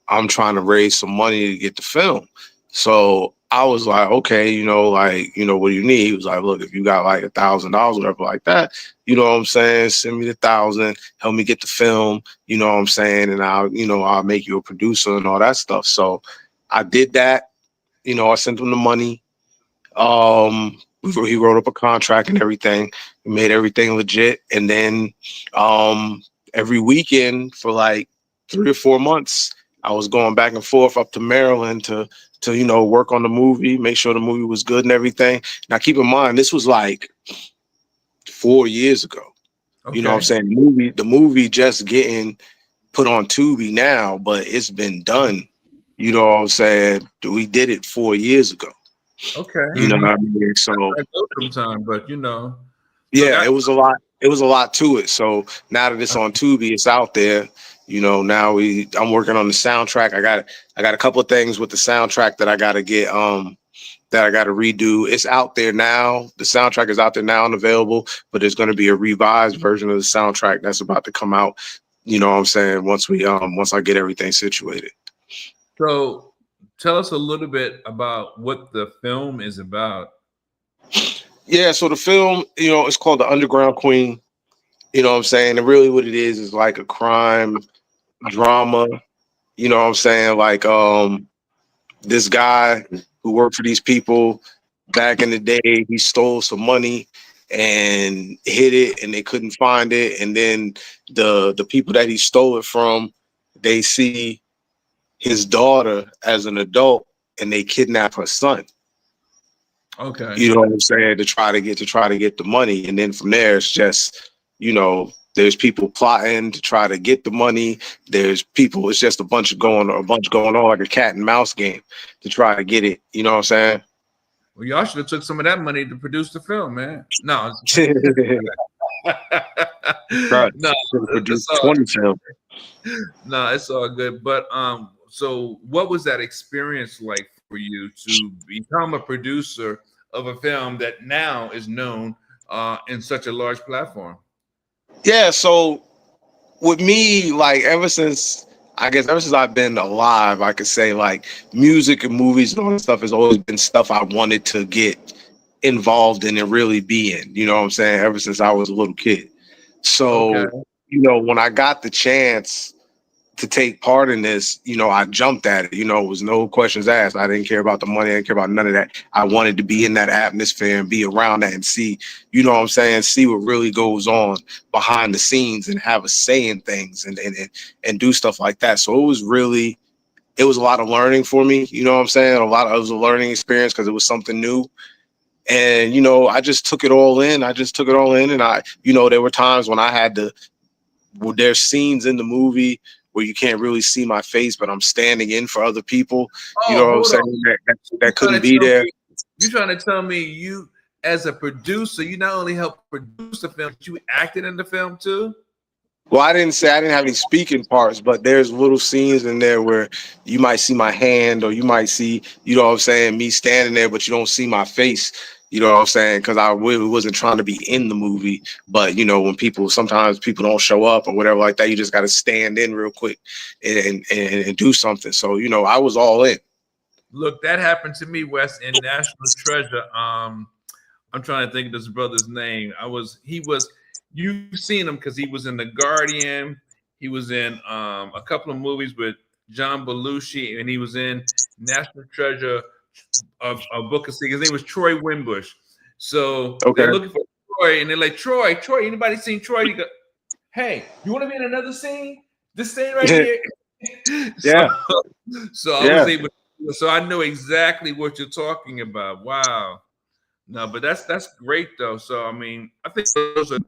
H: I'm trying to raise some money to get the film. So I was like, okay, what do you need? He was like, look, if you got like $1,000, whatever like that, you know what I'm saying? Send me the 1,000, help me get the film, you know what I'm saying? And I'll make you a producer and all that stuff. So I did that. I sent him the money. He wrote up a contract and everything. We made everything legit. And then every weekend for like 3 or 4 months, I was going back and forth up to Maryland to work on the movie, make sure the movie was good and everything. Now, keep in mind, this was like 4 years ago. Okay. You know what I'm saying? The movie just getting put on Tubi now, but it's been done. You know what I'm saying? We did it 4 years ago.
A: Okay.
H: You know what I mean? So
A: I go sometime, but
H: yeah, it was a lot. It was a lot to it. So now that it's on Tubi, it's out there. Now I'm working on the soundtrack. I got a couple of things with the soundtrack that I got to get, that I got to redo. It's out there now. The soundtrack is out there now and available, but there's going to be a revised version of the soundtrack that's about to come out. You know what I'm saying? Once I get everything situated.
A: So tell us a little bit about what the film is about.
H: Yeah. So the film, it's called The Underground Queen. You know what I'm saying? And really what it is like a crime drama. You know what I'm saying? Like this guy who worked for these people back in the day, he stole some money and hid it and they couldn't find it. And then the people that he stole it from, they see his daughter as an adult and they kidnap her son.
A: Okay.
H: You know what I'm saying? To try to get the money. And then from there, it's just, there's people plotting to try to get the money. There's people, it's just a bunch going on like a cat and mouse game to try to get it. You know what I'm saying?
A: Well, y'all should have took some of that money to produce the film, man. No.
H: Right. No,
A: produce
H: 20 film.
A: No, it's all good. But what was that experience like for you to become a producer of a film that now is known in such a large platform?
H: Yeah, so with me, like ever since I've been alive, I could say like music and movies and all that stuff has always been stuff I wanted to get involved in and really be in. You know what I'm saying? Ever since I was a little kid. So,
A: Okay.
H: when I got the chance to take part in this, I jumped at it. It was no questions asked. I didn't care about the money. I didn't care about none of that. I wanted to be in that atmosphere and be around that and see, what I'm saying, see what really goes on behind the scenes and have a say in things and do stuff like that. So it was a lot of learning for me. You know what I'm saying? It was a learning experience because it was something new. And, I just took it all in. And there were times when I had to, there's scenes in the movie where you can't really see my face, but I'm standing in for other people. You know what I'm saying? That couldn't be there.
A: You're trying to tell me you, as a producer, you not only helped produce the film, but you acted in the film too?
H: Well, I didn't have any speaking parts, but there's little scenes in there where you might see my hand or you might see, me standing there, but you don't see my face. You know what I'm saying? Because I really wasn't trying to be in the movie. But, when sometimes people don't show up or whatever like that, you just got to stand in real quick and do something. So, I was all in.
A: Look, that happened to me, Wes, in National Treasure. I'm trying to think of this brother's name. You've seen him because he was in The Guardian. He was in a couple of movies with John Belushi, and he was in National Treasure, a book of secrets. His name was Troy Winbush. So they're looking for Troy, and they're like, Troy, anybody seen Troy? You go, hey, you want to be in another scene? This scene right here?
H: Yeah.
A: So I was able to, so I know exactly what you're talking about. Wow. No, but that's great though. So I mean, I think those are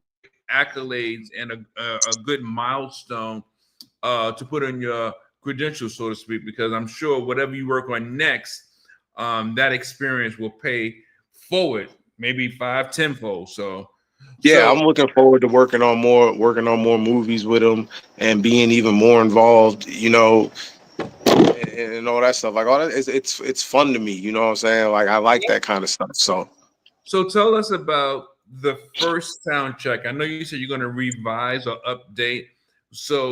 A: accolades and a good milestone to put on your credentials, so to speak, because I'm sure whatever you work on next, that experience will pay forward, maybe 5-10-fold. So
H: I'm looking forward to working on more movies with him and being even more involved, and all that stuff. Like all that, it's fun to me. You know what I'm saying? Like I like that kind of stuff.
A: So tell us about the first sound check. I know you said you're going to revise or update. So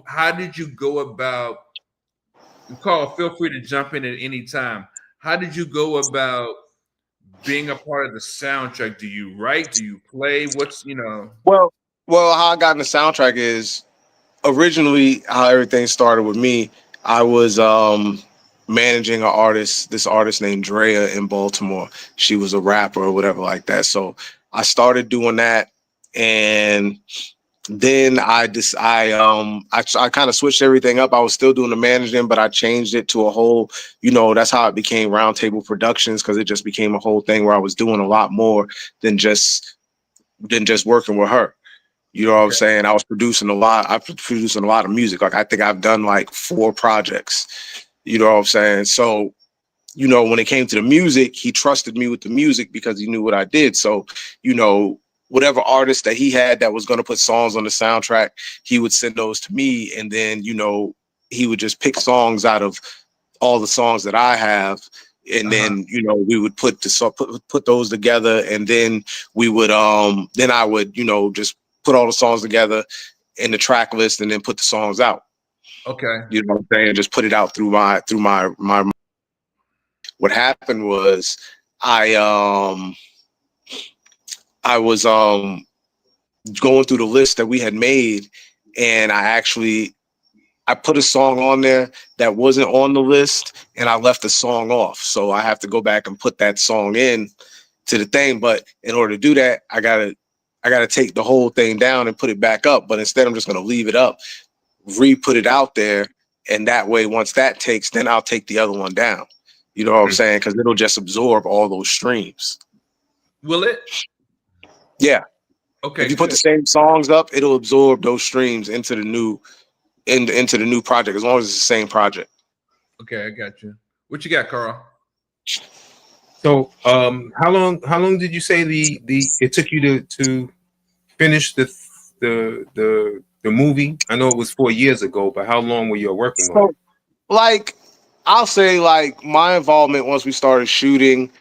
A: how did you go about? Carl, feel free to jump in at any time. How did you go about being a part of the soundtrack? Do you write? Do you play?
H: Well, how I got in the soundtrack is originally how everything started with me. I was managing this artist named Drea in Baltimore. She was a rapper or whatever like that. So I started doing that, and then I kind of switched everything up. I was still doing the managing, but I changed it to a whole, that's how it became Roundtable Productions, because it just became a whole thing where I was doing a lot more than just working with her. You know what I'm saying? I was producing a lot. I'm producing a lot of music. Like I think I've done like 4 projects. You know what I'm saying? So, when it came to the music, he trusted me with the music because he knew what I did. So, whatever artist that he had that was going to put songs on the soundtrack, he would send those to me. And then, he would just pick songs out of all the songs that I have. And then, we would put those together. And then we would, then I would, just put all the songs together in the track list and then put the songs out.
A: Okay.
H: You know what I'm saying? Just put it out through my what happened was I was going through the list that we had made, and I put a song on there that wasn't on the list, and I left the song off. So I have to go back and put that song in to the thing. But in order to do that, I gotta take the whole thing down and put it back up. But instead, I'm just gonna leave it up, re-put it out there, and that way, once that takes, then I'll take the other one down. You know what I'm saying? Because it'll just absorb all those streams.
A: Will it?
H: Yeah.
A: Okay.
H: If you put the same songs up, it'll absorb those streams into the new project, as long as it's the same project.
A: Okay, I got you. What you got, Carl?
B: So, how long did you say it took you to finish the movie? I know it was 4 years ago, but how long were you working on it?
H: Like, I'll say like my involvement once we started shooting,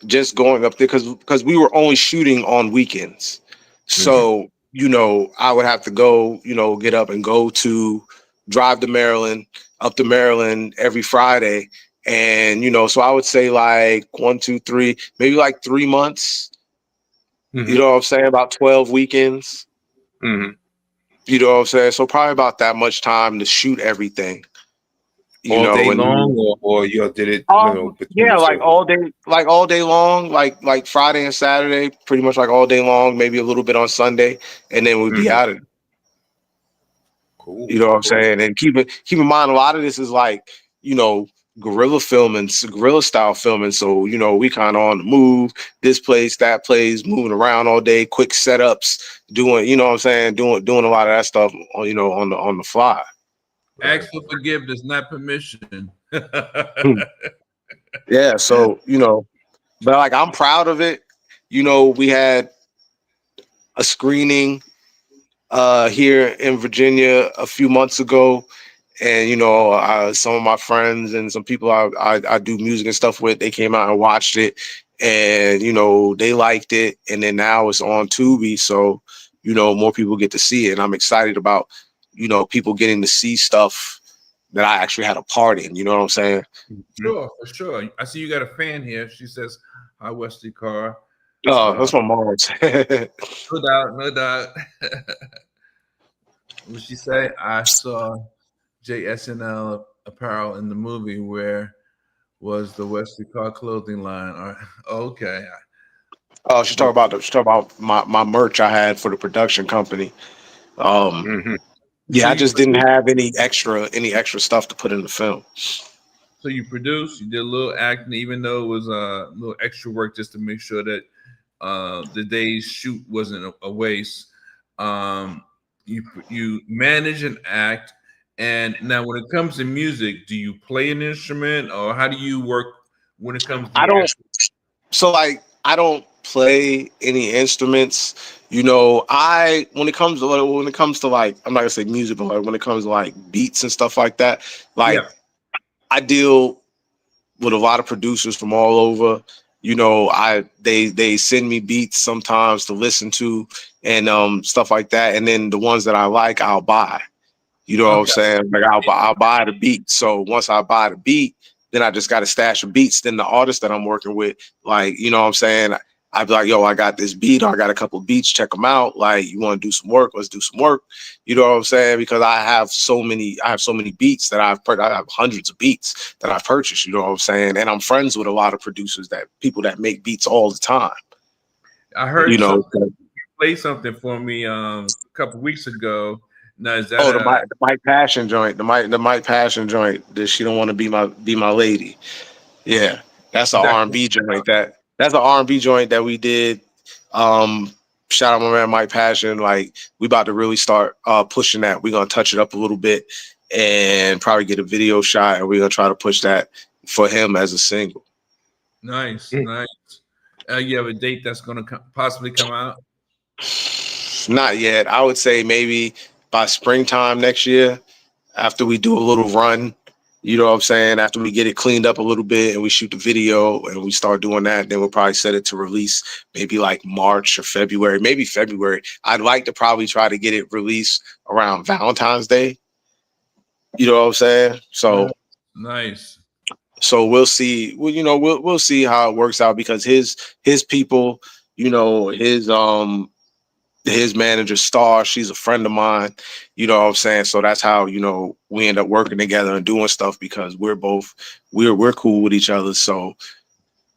H: just going up there because we were only shooting on weekends. So, I would have to go, get up and drive to Maryland, up to Maryland every Friday. And, so I would say like 1, 2, 3, maybe like 3 months, you know what I'm saying? About 12 weekends. You know what I'm saying? So probably about that much time to shoot everything.
B: All day long, or you did it?
H: Yeah, like all day long, like Friday and Saturday, pretty much like all day long, maybe a little bit on Sunday, and then we'd be out of it.
B: Cool.
H: You know what I'm saying? And keep in mind, a lot of this is like, guerrilla filming, guerrilla style filming. So, we kind of on the move, this place, that place, moving around all day, quick setups, doing, you know what I'm saying, doing a lot of that stuff, on the fly.
A: Ask for forgiveness, not permission.
H: Yeah, so but like I'm proud of it. We had a screening here in Virginia a few months ago, and some of my friends and some people I do music and stuff with, they came out and watched it, and they liked it, and then now it's on Tubi, so more people get to see it, and I'm excited about people getting to see stuff that I actually had a part in. You know what I'm saying?
A: Sure, for sure. I see you got a fan here. She says, "Hi, Wesley Carr."
H: Oh, that's my mom.
A: No doubt. What she say? I saw JSNL apparel in the movie. Where was the Wesley Carr clothing line? All right. Okay.
H: Oh, she talking about my merch I had for the production company. Yeah, I just didn't have any extra stuff to put in the film.
A: So you produced, you did a little acting, even though it was a little extra work just to make sure that the day's shoot wasn't a waste. You manage and act. And now when it comes to music, do you play an instrument, or how do you work when it comes to
H: I don't play any instruments. When it comes to like, I'm not gonna say music, but like when it comes to like beats and stuff like that, like I deal with a lot of producers from all over. They send me beats sometimes to listen to and stuff like that. And then the ones that I like, I'll buy. You know what I'm saying? Like I'll buy the beat. So once I buy the beat, then I just got a stash of beats. Then the artist that I'm working with, like, you know what I'm saying? I'd be like, yo, I got this beat, or I got a couple of beats, check them out. Like, you want to do some work? Let's do some work. You know what I'm saying? Because I have so many beats that I have hundreds of beats that I've purchased, you know what I'm saying? And I'm friends with a lot of producers, people that make beats all the time.
A: I heard you play something for me a couple weeks ago. Now, is that
H: the Mike Passion joint, the Mike Passion joint that she don't want to be my lady. Yeah, that's an R&B joint. That's an R&B joint that we did. Shout out my man Mike Passion. Like, we about to really start pushing that. We're gonna touch it up a little bit and probably get a video shot, and we're gonna try to push that for him as a single.
A: Nice. You have a date that's gonna possibly come out?
H: Not yet. I would say maybe by springtime next year, after we do a little run, you know what I'm saying? After we get it cleaned up a little bit and we shoot the video and we start doing that, then we'll probably set it to release maybe like March or February, maybe February. I'd like to probably try to get it released around Valentine's Day. You know what I'm saying? So
A: nice.
H: So we'll see. Well, we'll see how it works out, because his people, his manager Star, she's a friend of mine, you know what I'm saying? So that's how, we end up working together and doing stuff, because we're cool with each other. So,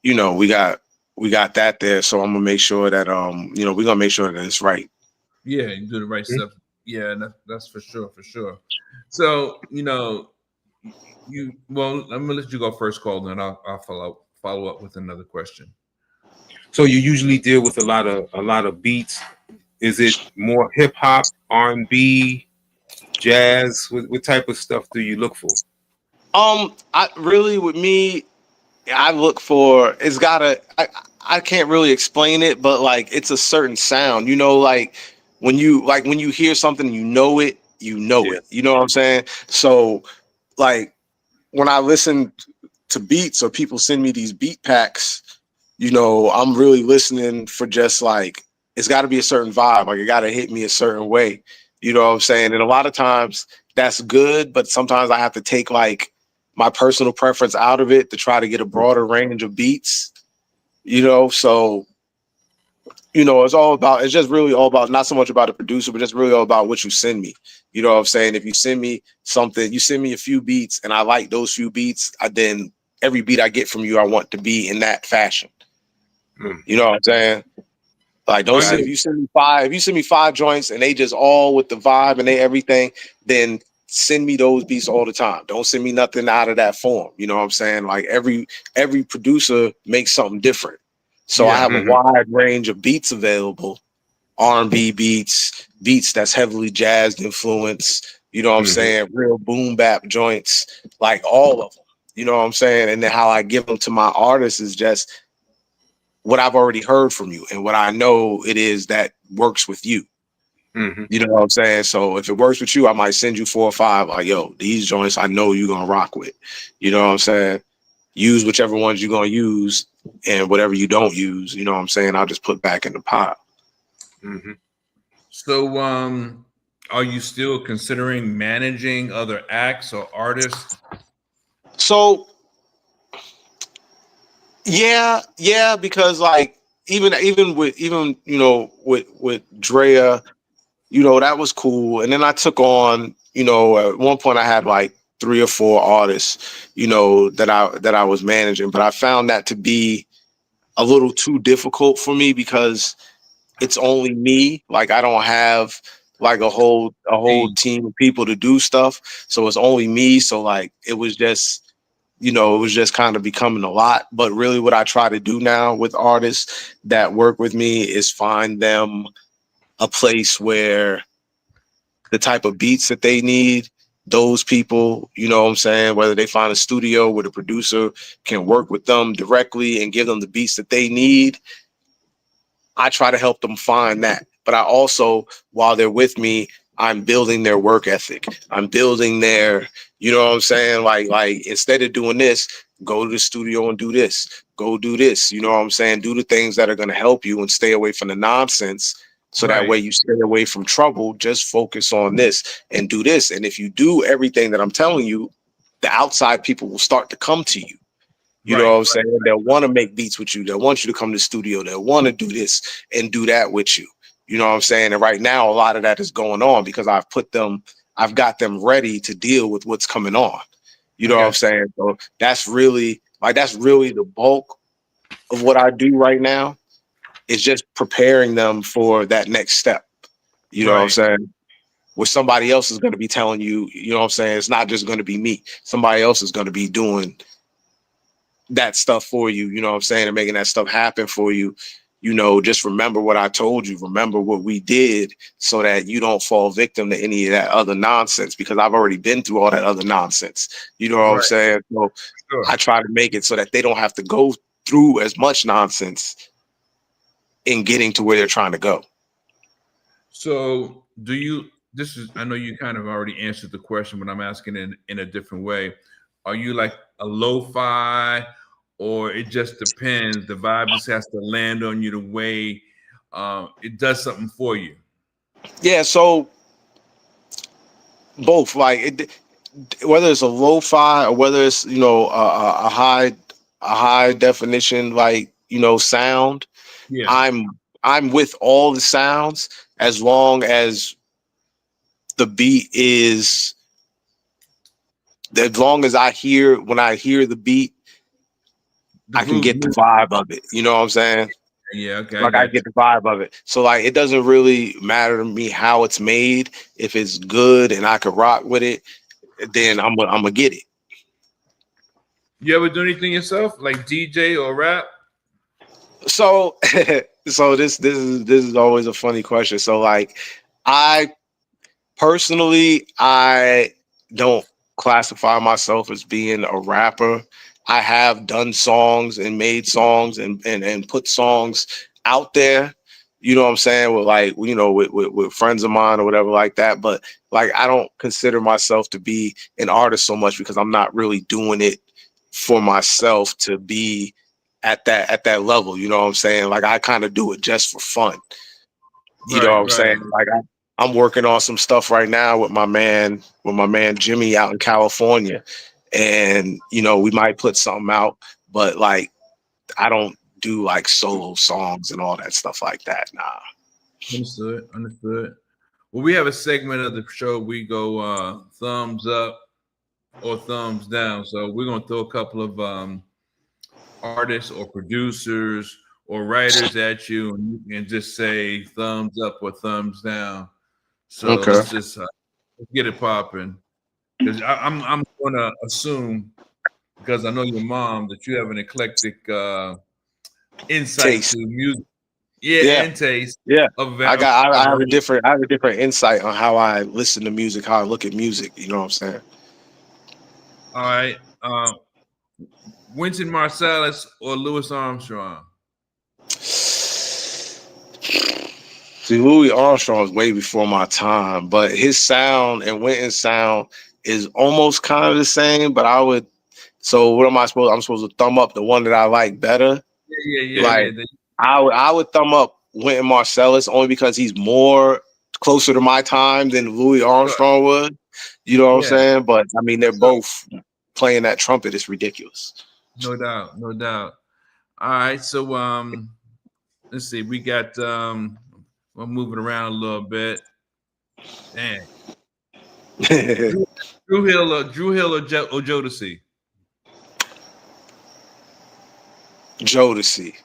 H: we got that there. So I'm gonna make sure that we're gonna make sure that it's right.
A: Yeah, you do the right stuff. Yeah, that's for sure. So, I'm gonna let you go first, Colton, and I'll follow up with another question.
B: So you usually deal with a lot of beats. Is it more hip hop, R&B, jazz? What type of stuff do you look for?
H: With me, I look for, I can't really explain it, but like it's a certain sound, like when you hear something, it, you know it, you know what I'm saying? So like when I listen to beats or people send me these beat packs, you know, I'm really listening for just like, it's got to be a certain vibe. Like it got to hit me a certain way. You know what I'm saying? And a lot of times that's good, but sometimes I have to take like my personal preference out of it to try to get a broader range of beats, you know? So, you know, it's just really all about, not so much about the producer, but just really all about what you send me. You know what I'm saying? If you send me something, you send me a few beats and I like those few beats, then every beat I get from you, I want to be in that fashion. You know what I'm saying? Like, don't send, if you send me five joints and they just all with the vibe and they everything, then send me those beats all the time. Don't send me nothing out of that form. You know what I'm saying? Like every producer makes something different. So I have a wide range of beats available, R&B beats that's heavily jazzed influence, you know what I'm saying? Real boom bap joints, like all of them, you know what I'm saying? And then how I give them to my artists is just what I've already heard from you and what I know it is that works with you. You know what I'm saying? So if it works with you, I might send you 4 or 5, like, yo, these joints I know you're gonna rock with. You know what I'm saying? Use whichever ones you're gonna use, and whatever you don't use, you know what I'm saying, I'll just put back in the pile.
A: So are you still considering managing other acts or artists?
H: So yeah, because like even with you know with Drea, you know, that was cool. And then I took on, you know, at one point I had like 3 or 4 artists, you know, that I was managing, but I found that to be a little too difficult for me because it's only me. Like I don't have like a whole team of people to do stuff. So it's only me. So like it was just, you know, it was just kind of becoming a lot. But really what I try to do now with artists that work with me is find them a place where the type of beats that they need, those people, you know what I'm saying, whether they find a studio where the producer can work with them directly and give them the beats that they need, I try to help them find that. But I also, while they're with me, I'm building their work ethic. I'm building their, you know what I'm saying? Like instead of doing this, go to the studio and do this. Go do this. You know what I'm saying? Do the things that are going to help you and stay away from the nonsense. So that way you stay away from trouble. Just focus on this and do this. And if you do everything that I'm telling you, the outside people will start to come to you. You know what I'm saying? They'll want to make beats with you. They'll want you to come to the studio. They'll want to do this and do that with you. You know what I'm saying? And right now, a lot of that is going on because I've got them ready to deal with what's coming on. You know what I'm saying? So that's really the bulk of what I do right now. It's just preparing them for that next step. You know what I'm saying? Where somebody else is going to be telling you, you know what I'm saying? It's not just going to be me. Somebody else is going to be doing that stuff for you, you know what I'm saying, and making that stuff happen for you. You know, just remember what I told you, remember what we did so that you don't fall victim to any of that other nonsense, because I've already been through all that other nonsense. You know what I'm saying? So I try to make it so that they don't have to go through as much nonsense in getting to where they're trying to go.
A: So I know you kind of already answered the question, but I'm asking it in a different way. Are you like a lo-fi, or it just depends? The vibe just has to land on you the way it does something for you.
H: Yeah, so both, like whether it's a lo-fi or whether it's, you know, a high definition, like, you know, sound. Yeah. I'm with all the sounds as long as the beat is, as long as when I hear the beat, I can get the vibe of it. You know what I'm saying?
A: Yeah, okay.
H: Like I get the vibe of it. So like it doesn't really matter to me how it's made. If it's good and I could rock with it, then I'm gonna get it.
A: You ever do anything yourself, like DJ or rap?
H: So this is always a funny question. So like I personally, I don't classify myself as being a rapper. I have done songs and made songs and put songs out there, you know what I'm saying, with like, you know, with friends of mine or whatever like that. But like, I don't consider myself to be an artist so much because I'm not really doing it for myself to be at that level. You know what I'm saying? Like, I kind of do it just for fun. You know what I'm saying? Like, I'm working on some stuff right now with my man Jimmy out in California. And, you know, we might put something out, but like, I don't do like solo songs and all that stuff like that. Nah.
A: Understood. Well, we have a segment of the show. We go thumbs up or thumbs down. So we're gonna throw a couple of artists or producers or writers at you, and you can just say thumbs up or thumbs down. So
H: Okay.
A: let's just let's get it popping. Because I'm gonna assume, because I know your mom, that you have an eclectic insight
H: Taste.
A: to music. Yeah, and taste.
H: Yeah,
A: Of
H: I have a different insight on how I listen to music, how I look at music. You know what I'm saying?
A: All right. Wynton Marsalis or Louis Armstrong?
H: See, Louis Armstrong was way before my time, but his sound and Wynton's sound is almost kind of the same. But I would. So what am I supposed? I'm supposed to thumb up the one that I like better.
A: Yeah.
H: Like, I would thumb up Wynton Marsalis only because he's more closer to my time than Louis Armstrong would. You know what I'm saying? But I mean, they're both playing that trumpet. It's ridiculous.
A: No doubt. All right, so let's see. We got we're moving around a little bit. Dang. Drew Hill or Jodeci?
H: Jodeci.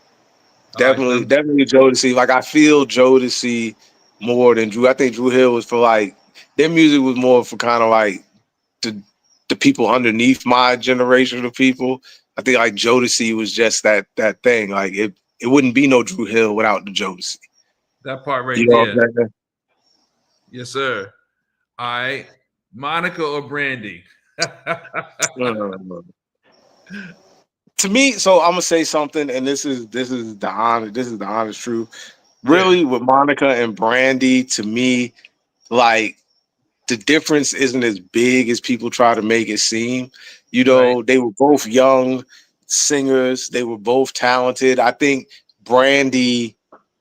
H: Definitely Jodeci. Like, I feel Jodeci more than Drew. I think Drew Hill was for like, their music was more for kind of like the people underneath my generation of people. I think like Jodeci was just that thing. Like, it wouldn't be no Drew Hill without the Jodeci.
A: That part right
H: You know
A: there.
H: what I'm saying?
A: Yes, sir. All right. Monica or Brandy?
H: To me, so I'm gonna say something, and this is the honest truth. Really, with Monica and Brandy, to me, like, the difference isn't as big as people try to make it seem. You know, They were both young singers. They were both talented. I think Brandy,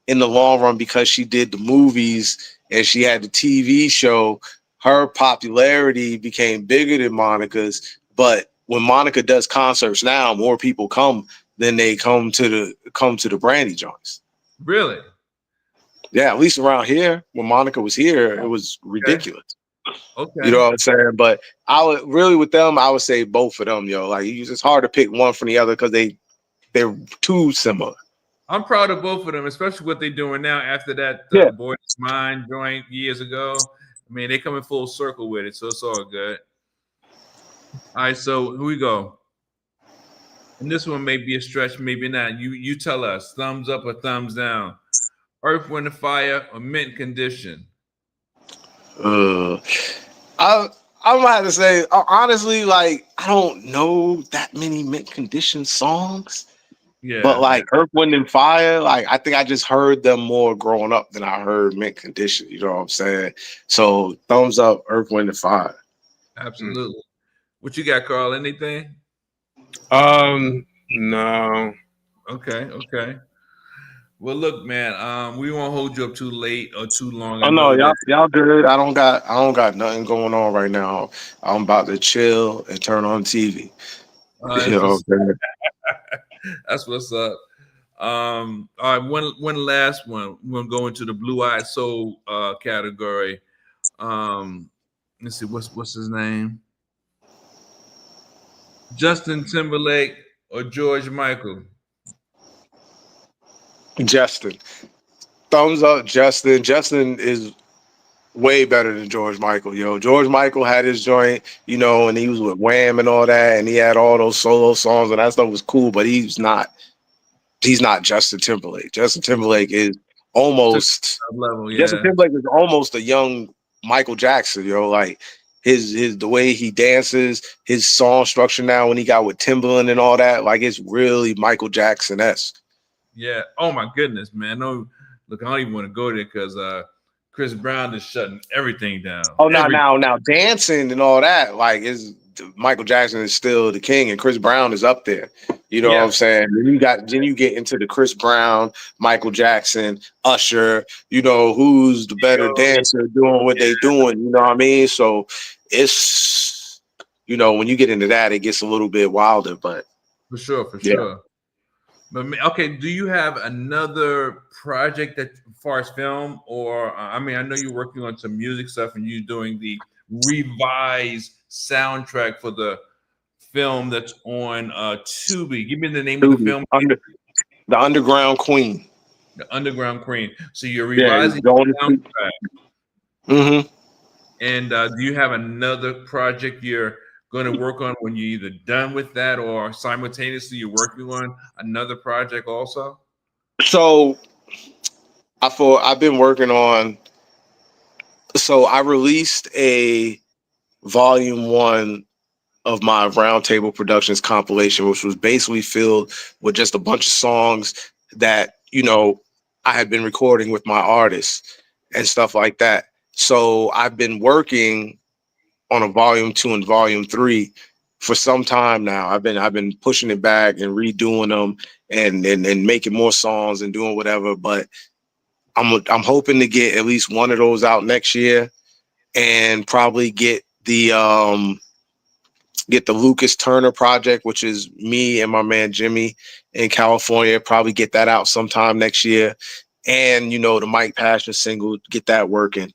H: in the long run, because she did the movies and she had the TV show, her popularity became bigger than Monica's. But when Monica does concerts now, more people come than they come to the Brandy joints.
A: Really?
H: Yeah, at least around here, when Monica was here, it was ridiculous.
A: Okay.
H: You know what I'm saying? But I would really, with them, I would say both of them, yo. Like, it's hard to pick one from the other because they're too similar.
A: I'm proud of both of them, especially what they're doing now after that Boys Mind joint years ago. I mean, they come in full circle with it, so it's all good. All right, so here we go. And this one may be a stretch, maybe not. You tell us, thumbs up or thumbs down. Earth, Wind, and Fire or Mint Condition?
H: I'm gonna have to say, honestly, like, I don't know that many Mint Condition songs. Yeah. But like Earth, Wind, and Fire, like, I think I just heard them more growing up than I heard Mint Condition. You know what I'm saying? So thumbs up, Earth, Wind, and Fire.
A: Absolutely. What you got, Carl? Anything?
B: No.
A: Okay. Well, look, man, we won't hold you up too late or too long.
H: Oh no, y'all good. I don't got nothing going on right now. I'm about to chill and turn on TV. You know what I'm saying?
A: That's what's up. All right, one last one. We're gonna go into the Blue Eyed Soul category. Let's see, what's his name? Justin Timberlake or George Michael?
H: Justin. Thumbs up, Justin. Justin is way better than George Michael, yo. George Michael had his joint, you know, and he was with Wham and all that, and he had all those solo songs, and that stuff was cool, but he's not Justin Timberlake. Justin Timberlake is almost level, yeah. Justin Timberlake is almost a young Michael Jackson, yo. Like, his the way he dances, his song structure now when he got with Timbaland and all that, like, it's really Michael Jackson-esque.
A: Yeah. Oh my goodness, man. No look, I don't even want to go there because Chris Brown is shutting everything down.
H: Oh, now dancing and all that, like, is Michael Jackson is still the king, and Chris Brown is up there. You know what I'm saying? Then you get into the Chris Brown, Michael Jackson, Usher. You know, who's the better dancer doing what they doing? You know what I mean? So it's, you know, when you get into that, it gets a little bit wilder. But
A: for sure. But okay, do you have another project that, as far as film, or I mean, I know you're working on some music stuff, and you're doing the revised soundtrack for the film that's on Tubi. Give me the name of the film.
H: The Underground Queen.
A: The Underground Queen. So you're revising the soundtrack.
H: Mm-hmm.
A: And do you have another project you're going to work on when you're either done with that, or simultaneously you're working on another project also?
H: So I've been working on, so I released a volume 1 of my Roundtable Productions compilation, which was basically filled with just a bunch of songs that, you know, I had been recording with my artists and stuff like that. So I've been working on a volume 2 and volume 3 for some time now. I've been pushing it back and redoing them and making more songs and doing whatever. But I'm hoping to get at least one of those out next year, and probably get the Lucas Turner project, which is me and my man Jimmy in California. Probably get that out sometime next year, and, you know, the Mike Passion single, get that working.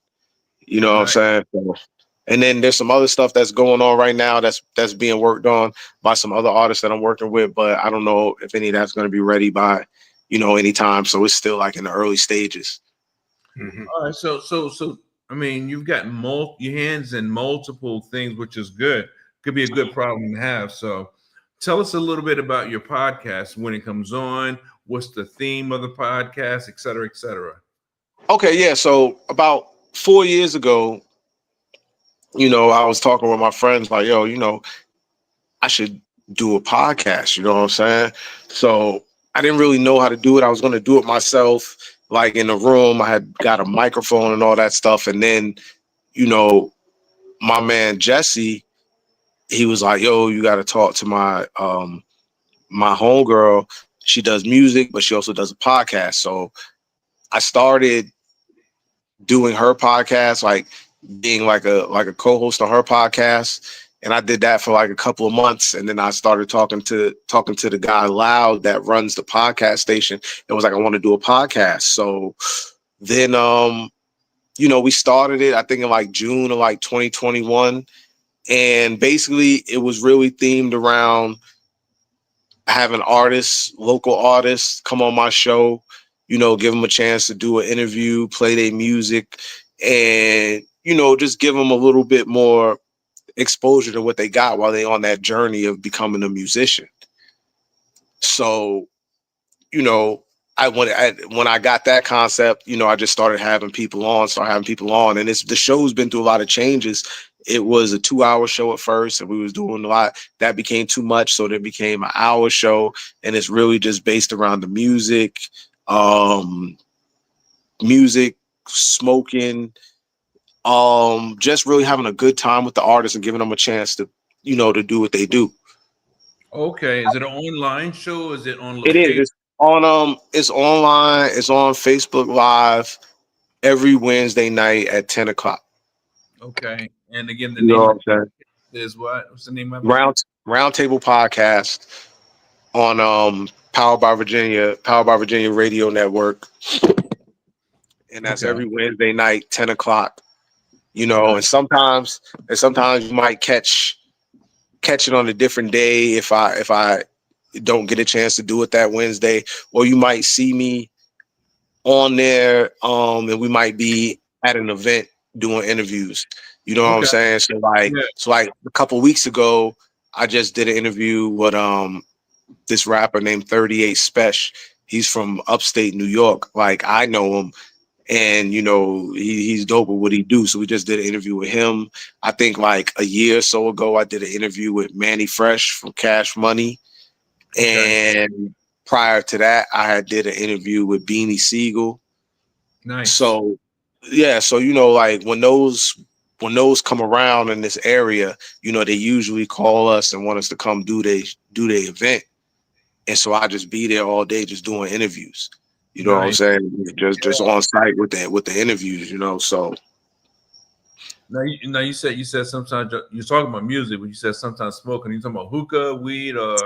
H: You know what I'm saying? So, and then there's some other stuff that's going on right now that's being worked on by some other artists that I'm working with, but I don't know if any of that's going to be ready by, you know, anytime. So it's still like in the early stages.
A: Mm-hmm. All right. So I mean, you've got your hands in multiple things, which is good. Could be a good problem to have. So tell us a little bit about your podcast, when it comes on, what's the theme of the podcast, et cetera, et cetera.
H: Okay. Yeah. So about 4 years ago, you know, I was talking with my friends like, yo, you know, I should do a podcast, you know what I'm saying? So I didn't really know how to do it. I was going to do it myself, like in the room. I had got a microphone and all that stuff. And then, you know, my man Jesse, he was like, yo, you got to talk to my homegirl. She does music, but she also does a podcast. So I started doing her podcast, like being like a co-host on her podcast. And I did that for like a couple of months. And then I started talking to the guy Loud that runs the podcast station, and was like, I want to do a podcast. So then, you know, we started it, I think in like June of like 2021. And basically it was really themed around having artists, local artists, come on my show, you know, give them a chance to do an interview, play their music, and, you know, just give them a little bit more exposure to what they got while they're on that journey of becoming a musician. So, you know, when I got that concept, you know, I just started having people on, and the show's been through a lot of changes. It was a 2-hour show at first, and we was doing a lot. That became too much, so it became an hour show, and it's really just based around the music, smoking, just really having a good time with the artists and giving them a chance to, you know, to do what they do.
A: Okay, is it an online show? Is it on location?
H: It is. It's online. It's on Facebook Live every Wednesday night at 10 o'clock.
A: Okay. And again, the name is what? What's the name of it?
H: Roundtable Podcast on Powered by Virginia Radio Network. And that's every Wednesday night, 10 o'clock. You know, and sometimes you might catch it on a different day if I don't get a chance to do it that Wednesday, or you might see me on there, and we might be at an event doing interviews. You know what I'm saying? So like a couple weeks ago, I just did an interview with this rapper named 38 Special. He's from upstate New York. Like, I know him, and, you know, he's dope with what he do. So we just did an interview with him. I think like a year or so ago, I did an interview with Manny Fresh from Cash Money. And prior to that, I did an interview with Beanie Siegel
A: Nice.
H: So yeah, so like when those come around in this area, they usually call us and want us to come do their event. And so I just be there all day just doing interviews. You know what I'm saying? Just on site with the interviews, So
A: now you said sometimes you're talking about music, but you said sometimes smoking. You talking about hookah, weed, or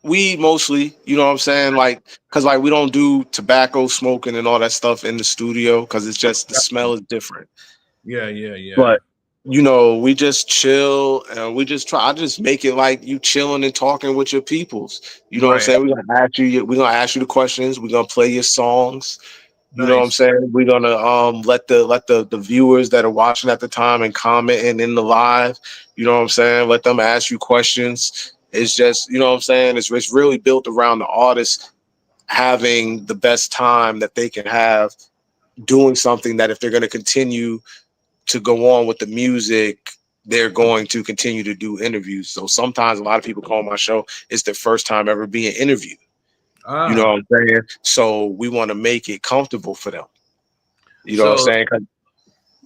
H: weed mostly, you know what I'm saying? Cause we don't do tobacco smoking and all that stuff in the studio because it's just the smell is different.
A: Yeah.
H: But we just chill and we just try. I just make it like you chilling and talking with your peoples. You know what I'm saying? We're gonna ask you the questions. We're gonna play your songs. You know what I'm saying? We're gonna let the viewers that are watching at the time and commenting in the live, you know what I'm saying? Let them ask you questions. It's just, you know what I'm saying? It's really built around the artist having the best time that they can have doing something that if they're gonna continue to go on with the music, they're going to continue to do interviews. So sometimes a lot of people call my show, it's their first time ever being interviewed. You know what I'm saying? So we want to make it comfortable for them. You know what I'm saying?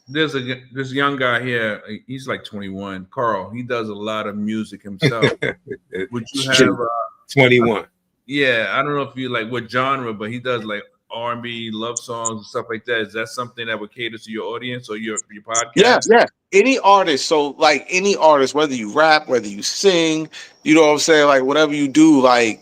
A: There's this young guy here. He's like 21. Carl. He does a lot of music himself. Would you have
B: 21?
A: Yeah, I don't know if you like what genre, but he does like R&B, love songs, and stuff like that. Is that something that would cater to your audience or your podcast?
H: Yeah. Any artist. So like any artist, whether you rap, whether you sing, you know what I'm saying? Like whatever you do, like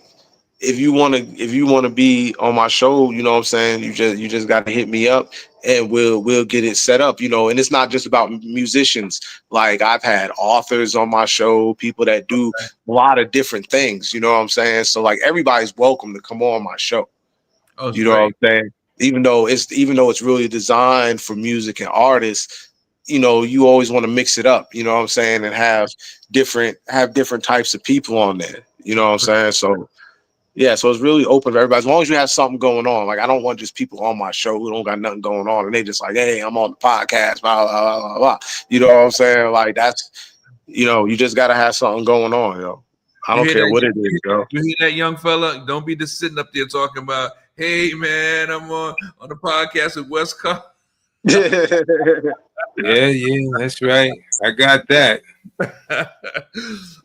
H: if you want to be on my show, you know what I'm saying? You just got to hit me up and we'll get it set up, and it's not just about musicians. Like I've had authors on my show, people that do a lot of different things, you know what I'm saying? So like everybody's welcome to come on my show.
A: Oh,
H: you know what I'm saying? Even though it's really designed for music and artists, you always want to mix it up, you know what I'm saying, and have different types of people on there. You know what I'm saying? So yeah, so it's really open to everybody. As long as you have something going on. Like I don't want just people on my show who don't got nothing going on and they just like, hey, I'm on the podcast, blah, blah, blah, blah. You know what I'm saying? Like that's, you just gotta have something going on, I don't care what it is,
A: You hear that, young fella? Don't be just sitting up there talking about, hey man, I'm on the podcast with WES CARR.
B: Yeah, that's right. I got that.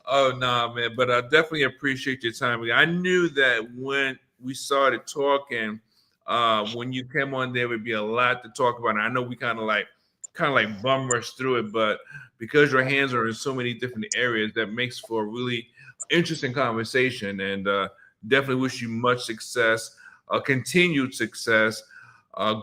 A: Oh nah, man, but I definitely appreciate your time. I knew that when we started talking, when you came on, there would be a lot to talk about. And I know we kind of like bum rush through it, but because your hands are in so many different areas, that makes for a really interesting conversation. And definitely wish you much success, continued success,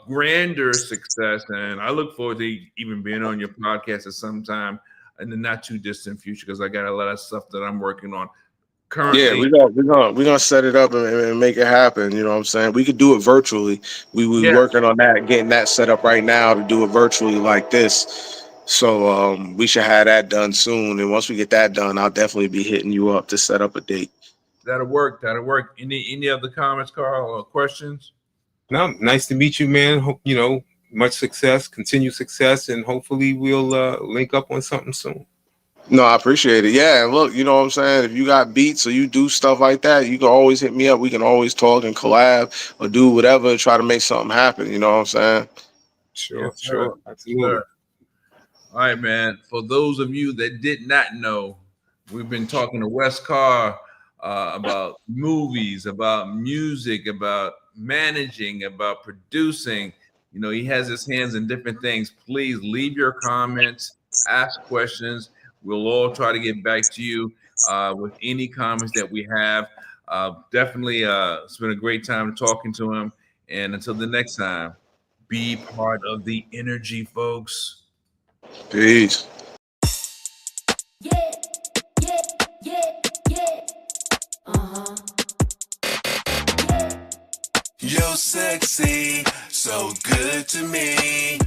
A: grander success, and I look forward to even being on your podcast at some time in the not too distant future because I got a lot of stuff that I'm working on currently.
H: Yeah, we're gonna set it up and make it happen. You know what I'm saying? We could do it virtually. We working on that, getting that set up right now to do it virtually like this. So we should have that done soon. And once we get that done, I'll definitely be hitting you up to set up a date.
A: That'll work. Any other comments, Carl, or questions?
B: No, nice to meet you, man. Hope much success, continued success, and hopefully we'll link up on something soon.
H: No, I appreciate it. Yeah, and look, you know what I'm saying? If you got beats or you do stuff like that, you can always hit me up. We can always talk and collab or do whatever and try to make something happen. You know what I'm saying?
B: Sure,
A: Yes, sir.
B: Absolutely.
A: Sure. All right, man. For those of you that did not know, we've been talking to WES CARR about movies, about music, about managing, about producing. He has his hands in different things. Please leave your comments, ask questions. We'll all try to get back to you with any comments that we have. Definitely, it's been a great time talking to him. And until the next time, be part of the energy, folks.
H: Peace.
G: Yeah.
D: You're sexy, so good to me.